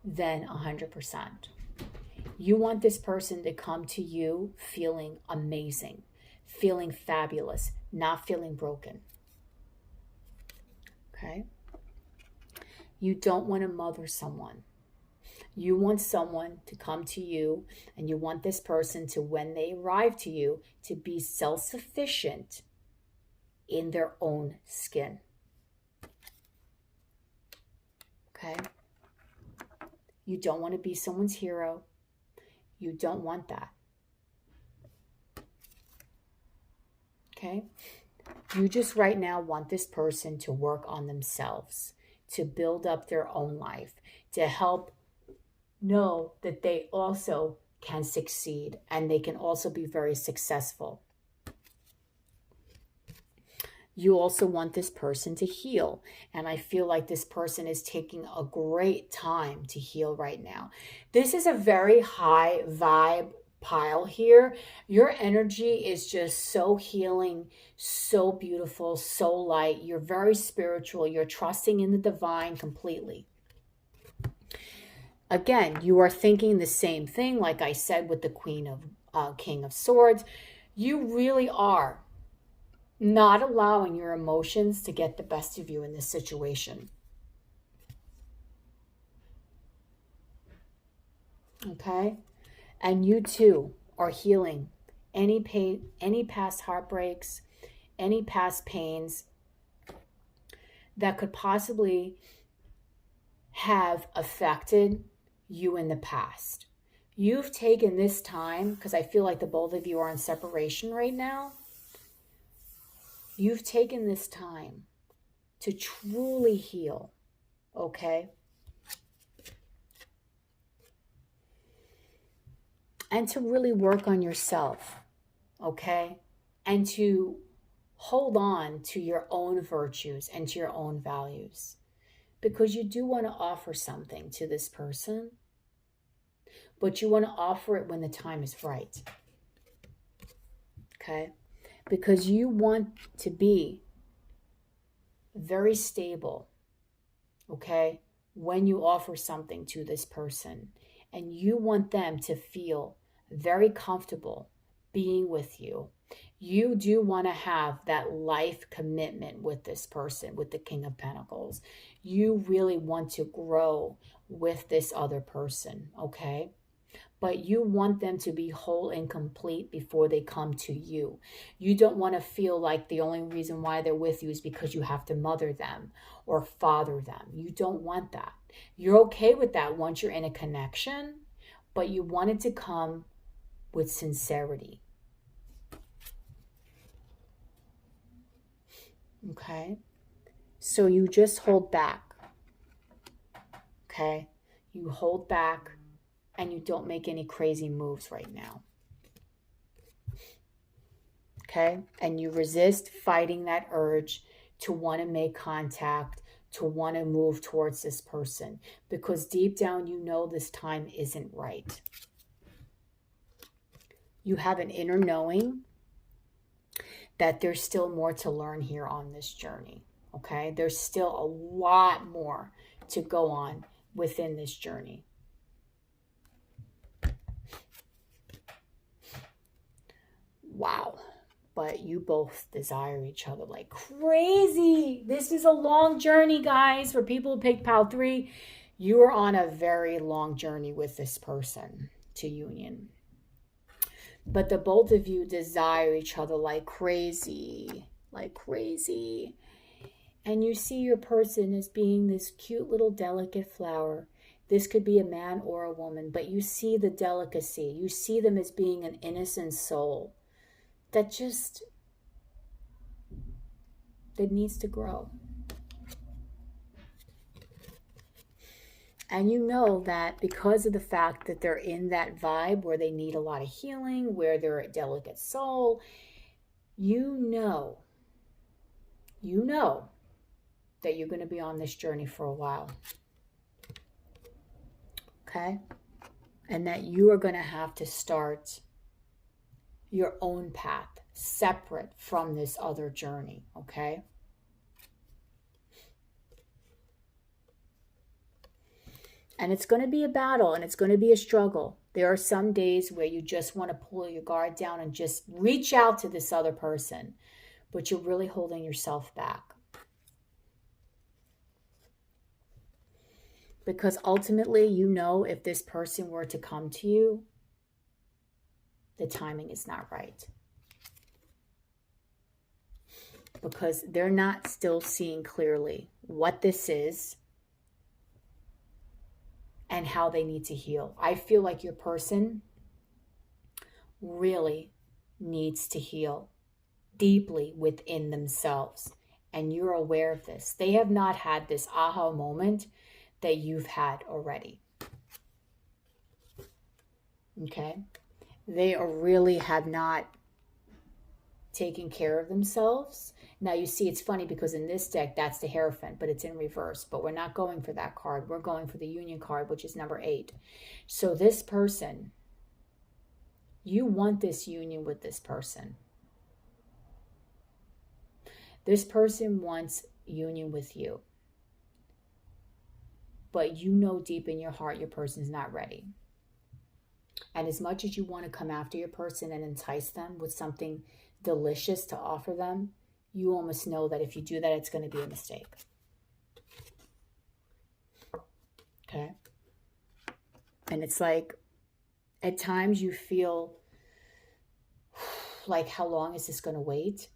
than 100%. You want this person to come to you feeling amazing, feeling fabulous, not feeling broken. Okay? You don't want to mother someone. You want someone to come to you, and you want this person to, when they arrive to you, to be self-sufficient in their own skin. Okay? You don't want to be someone's hero. You don't want that. Okay? You just right now want this person to work on themselves, to build up their own life, to help know that they also can succeed and they can also be very successful. you also want this person to heal. And I feel like this person is taking a great time to heal right now. This is a very high vibe pile here. Your energy is just so healing, so beautiful, so light. You're very spiritual. You're trusting in the divine completely. Again, you are thinking the same thing, like I said with the King of Swords. You really are not allowing your emotions to get the best of you in this situation. Okay? And you too are healing any pain, any past heartbreaks, any past pains that could possibly have affected you in the past. You've taken this time, because I feel like the both of you are in separation right now. You've taken this time to truly heal, okay? And to really work on yourself, okay? And to hold on to your own virtues and to your own values. Because you do want to offer something to this person, but you want to offer it when the time is right, okay? Because you want to be very stable, okay, when you offer something to this person. And you want them to feel very comfortable being with you. You do want to have that life commitment with this person, with the King of Pentacles. You really want to grow with this other person, okay? But you want them to be whole and complete before they come to you. You don't want to feel like the only reason why they're with you is because you have to mother them or father them. You don't want that. You're okay with that once you're in a connection, but you want it to come with sincerity. Okay? So you just hold back. Okay? You hold back. And you don't make any crazy moves right now. Okay? And you resist fighting that urge to want to make contact, to want to move towards this person. Because deep down, you know this time isn't right. You have an inner knowing that there's still more to learn here on this journey. Okay? There's still a lot more to go on within this journey. Wow. But you both desire each other like crazy. This is a long journey, guys. For people who picked pile 3, you are on a very long journey with this person to union. But the both of you desire each other like crazy. Like crazy. And you see your person as being this cute little delicate flower. This could be a man or a woman, but you see the delicacy. You see them as being an innocent soul that needs to grow. And you know that because of the fact that they're in that vibe where they need a lot of healing, where they're a delicate soul, you know that you're going to be on this journey for a while. Okay? And that you are going to have to start your own path, separate from this other journey, okay? And it's going to be a battle, and it's going to be a struggle. There are some days where you just want to pull your guard down and just reach out to this other person, but you're really holding yourself back. Because ultimately, you know, if this person were to come to you, the timing is not right. Because they're not still seeing clearly what this is and how they need to heal. I feel like your person really needs to heal deeply within themselves. And you're aware of this. They have not had this aha moment that you've had already. Okay? They really have not taken care of themselves. Now you see it's funny because in this deck, that's the Hierophant, but it's in reverse. But we're not going for that card. We're going for the Union card, which is number 8. So this person, you want this union with this person. This person wants union with you. But you know deep in your heart your person's not ready. And as much as you want to come after your person and entice them with something delicious to offer them, you almost know that if you do that, it's going to be a mistake. Okay? And it's like, at times you feel like, how long is this going to wait?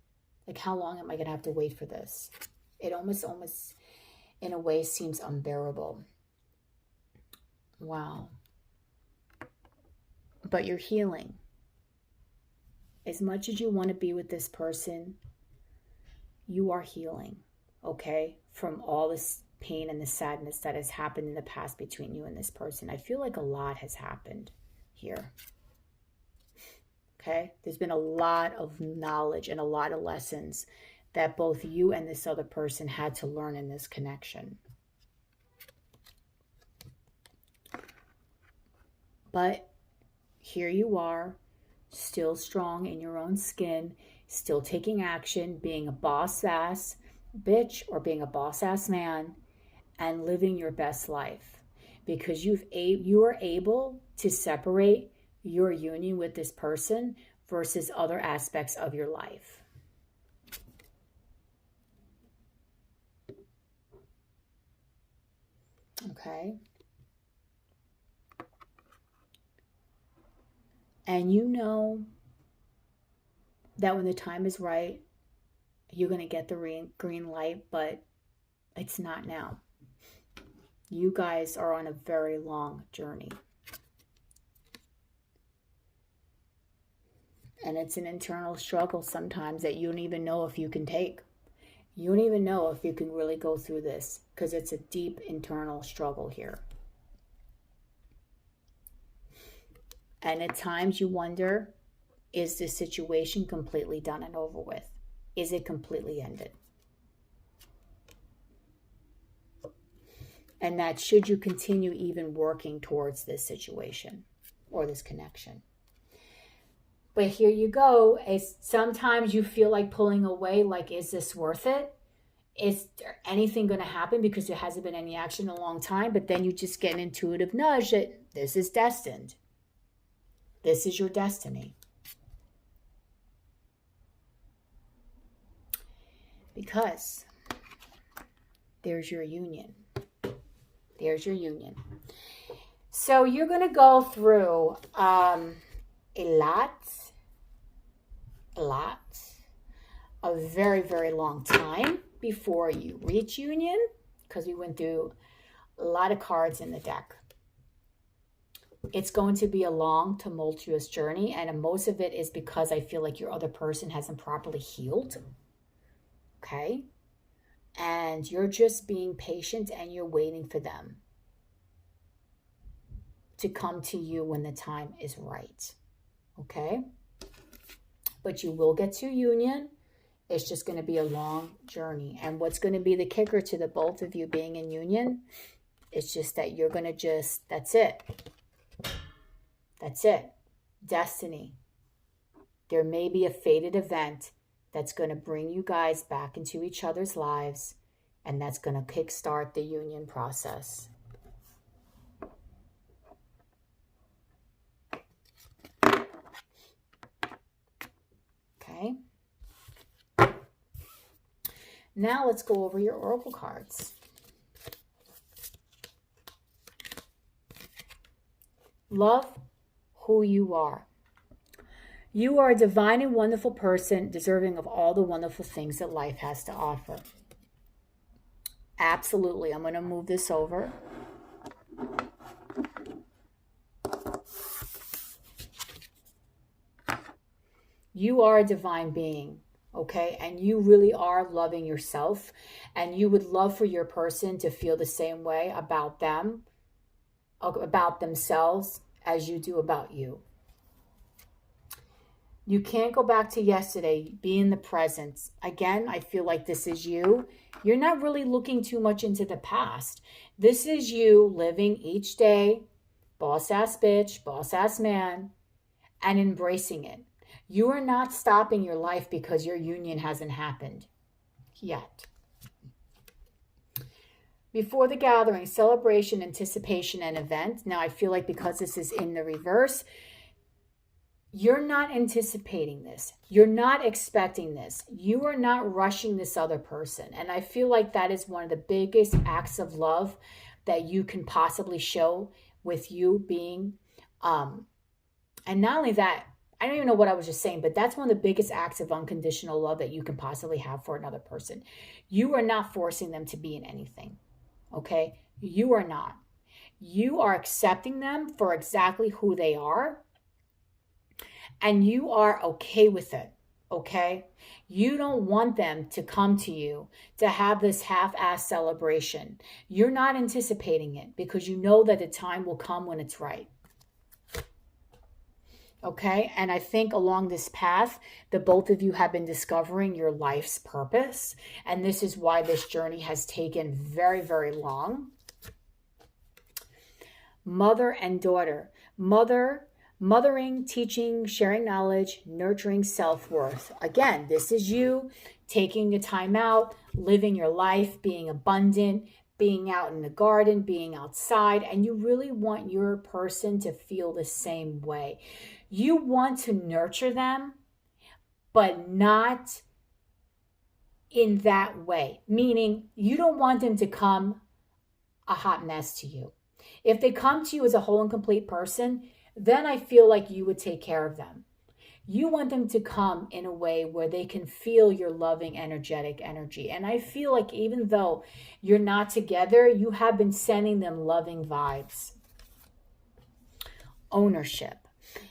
Like, how long am I going to have to wait for this? It almost, in a way, seems unbearable. Wow. But you're healing. As much as you want to be with this person, you are healing, okay? From all this pain and the sadness that has happened in the past between you and this person. I feel like a lot has happened here. Okay? There's been a lot of knowledge and a lot of lessons that both you and this other person had to learn in this connection. But here you are, still strong in your own skin, still taking action, being a boss-ass bitch or being a boss-ass man, and living your best life. Because you are able to separate your union with this person versus other aspects of your life. Okay? And you know that when the time is right, you're going to get the green light, but it's not now. You guys are on a very long journey. And it's an internal struggle sometimes that you don't even know if you can take. You don't even know if you can really go through this because it's a deep internal struggle here. And at times you wonder, is this situation completely done and over with? Is it completely ended? And that should you continue even working towards this situation or this connection. But here you go. Sometimes you feel like pulling away, like, is this worth it? Is there anything going to happen? Because there hasn't been any action in a long time. But then you just get an intuitive nudge that this is destined. This is your destiny. Because there's your union. There's your union. So you're going to go through a very, very long time before you reach union, because we went through a lot of cards in the deck. It's going to be a long, tumultuous journey, and most of it is because I feel like your other person hasn't properly healed. Okay? And you're just being patient and you're waiting for them to come to you when the time is right. Okay? But you will get to union. It's just going to be a long journey. And what's going to be the kicker to the both of you being in union? It's just that you're going to that's it. That's it. Destiny. There may be a fated event that's going to bring you guys back into each other's lives, and that's going to kickstart the union process. Okay. Now let's go over your oracle cards. Love who you are. You are a divine and wonderful person, deserving of all the wonderful things that life has to offer. Absolutely. I'm going to move this over. You are a divine being, okay? And you really are loving yourself. And you would love for your person to feel the same way about them, about themselves, as you do about you. You can't go back to yesterday. Be in the present. Again, I feel like this is you. You're not really looking too much into the past. This is you living each day, boss ass bitch, boss ass man, and embracing it. You are not stopping your life because your union hasn't happened yet. Before the gathering, celebration, anticipation, and event. Now, I feel like because this is in the reverse, you're not anticipating this. You're not expecting this. You are not rushing this other person. And I feel like that is one of the biggest acts of love that you can possibly show with you being, and not only that, I don't even know what I was just saying, but that's one of the biggest acts of unconditional love that you can possibly have for another person. You are not forcing them to be in anything. Okay? You are not. You are accepting them for exactly who they are, and you are okay with it. Okay? You don't want them to come to you to have this half-ass celebration. You're not anticipating it because you know that the time will come when it's right. Okay? And I think along this path, the both of you have been discovering your life's purpose. And this is why this journey has taken very, very long. Mother and daughter. Mothering, teaching, sharing knowledge, nurturing self-worth. Again, this is you taking the time out, living your life, being abundant, being out in the garden, being outside, and you really want your person to feel the same way. You want to nurture them, but not in that way. Meaning, you don't want them to come a hot mess to you. If they come to you as a whole and complete person, then I feel like you would take care of them. You want them to come in a way where they can feel your loving, energetic energy. And I feel like even though you're not together, you have been sending them loving vibes. Ownership.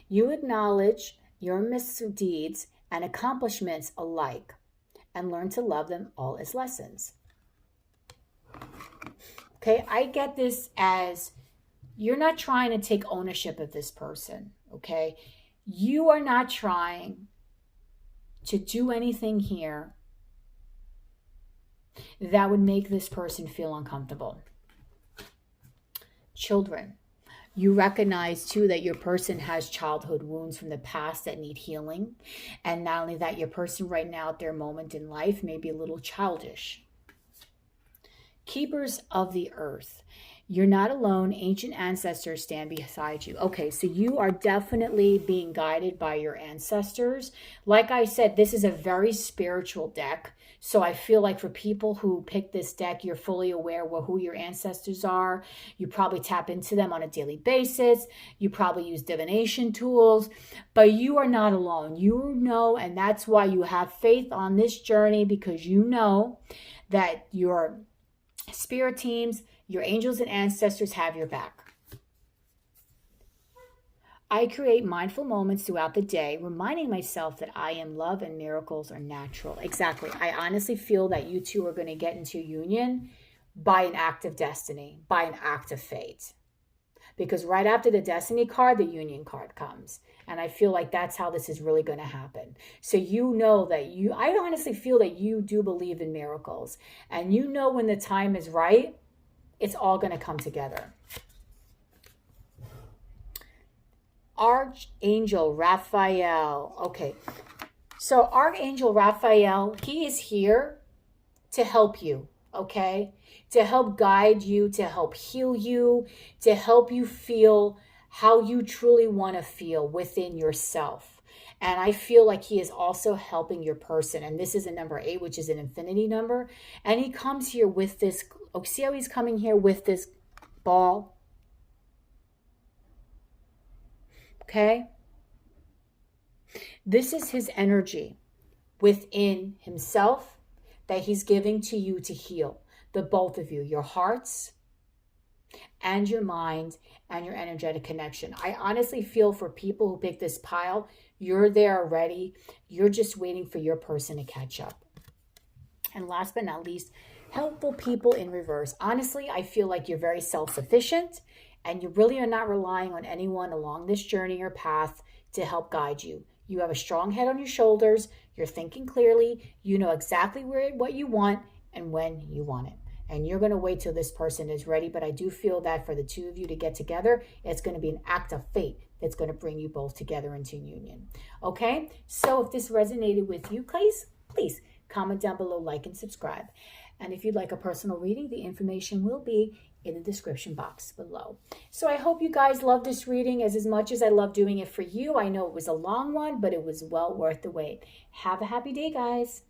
You acknowledge your misdeeds and accomplishments alike and learn to love them all as lessons. Okay, I get this as you're not trying to take ownership of this person, okay? You are not trying to do anything here that would make this person feel uncomfortable. Children. You recognize too that your person has childhood wounds from the past that need healing. And not only that, your person right now at their moment in life may be a little childish. Keepers of the earth. You're not alone. Ancient ancestors stand beside you. Okay, so you are definitely being guided by your ancestors. Like I said, this is a very spiritual deck. So I feel like for people who pick this deck, you're fully aware of who your ancestors are. You probably tap into them on a daily basis. You probably use divination tools, but you are not alone. You know, and that's why you have faith on this journey, because you know that your spirit teams, your angels and ancestors have your back. I create mindful moments throughout the day, reminding myself that I am love and miracles are natural. Exactly. I honestly feel that you two are going to get into union by an act of destiny, by an act of fate. Because right after the destiny card, the union card comes. And I feel like that's how this is really going to happen. So you know that I honestly feel that you do believe in miracles. And you know when the time is right, it's all going to come together. Archangel Raphael. Okay, so Archangel Raphael, he is here to help you, okay? To help guide you, to help heal you, to help you feel how you truly want to feel within yourself. And I feel like he is also helping your person. And this is a number 8, which is an infinity number. And he comes here with this, oh, see how he's coming here with this ball? Okay? This is his energy within himself that he's giving to you to heal. The both of you, your hearts and your mind and your energetic connection. I honestly feel for people who pick this pile, you're there already. You're just waiting for your person to catch up. And last but not least, helpful people in reverse. Honestly, I feel like you're very self-sufficient and you really are not relying on anyone along this journey or path to help guide you. You have a strong head on your shoulders. You're thinking clearly. You know exactly what you want and when you want it. And you're going to wait till this person is ready. But I do feel that for the two of you to get together, it's going to be an act of fate that's going to bring you both together into union. Okay? So if this resonated with you, please comment down below, like, and subscribe. And if you'd like a personal reading, the information will be in the description box below. So I hope you guys love this reading as much as I love doing it for you. I know it was a long one, but it was well worth the wait. Have a happy day, guys.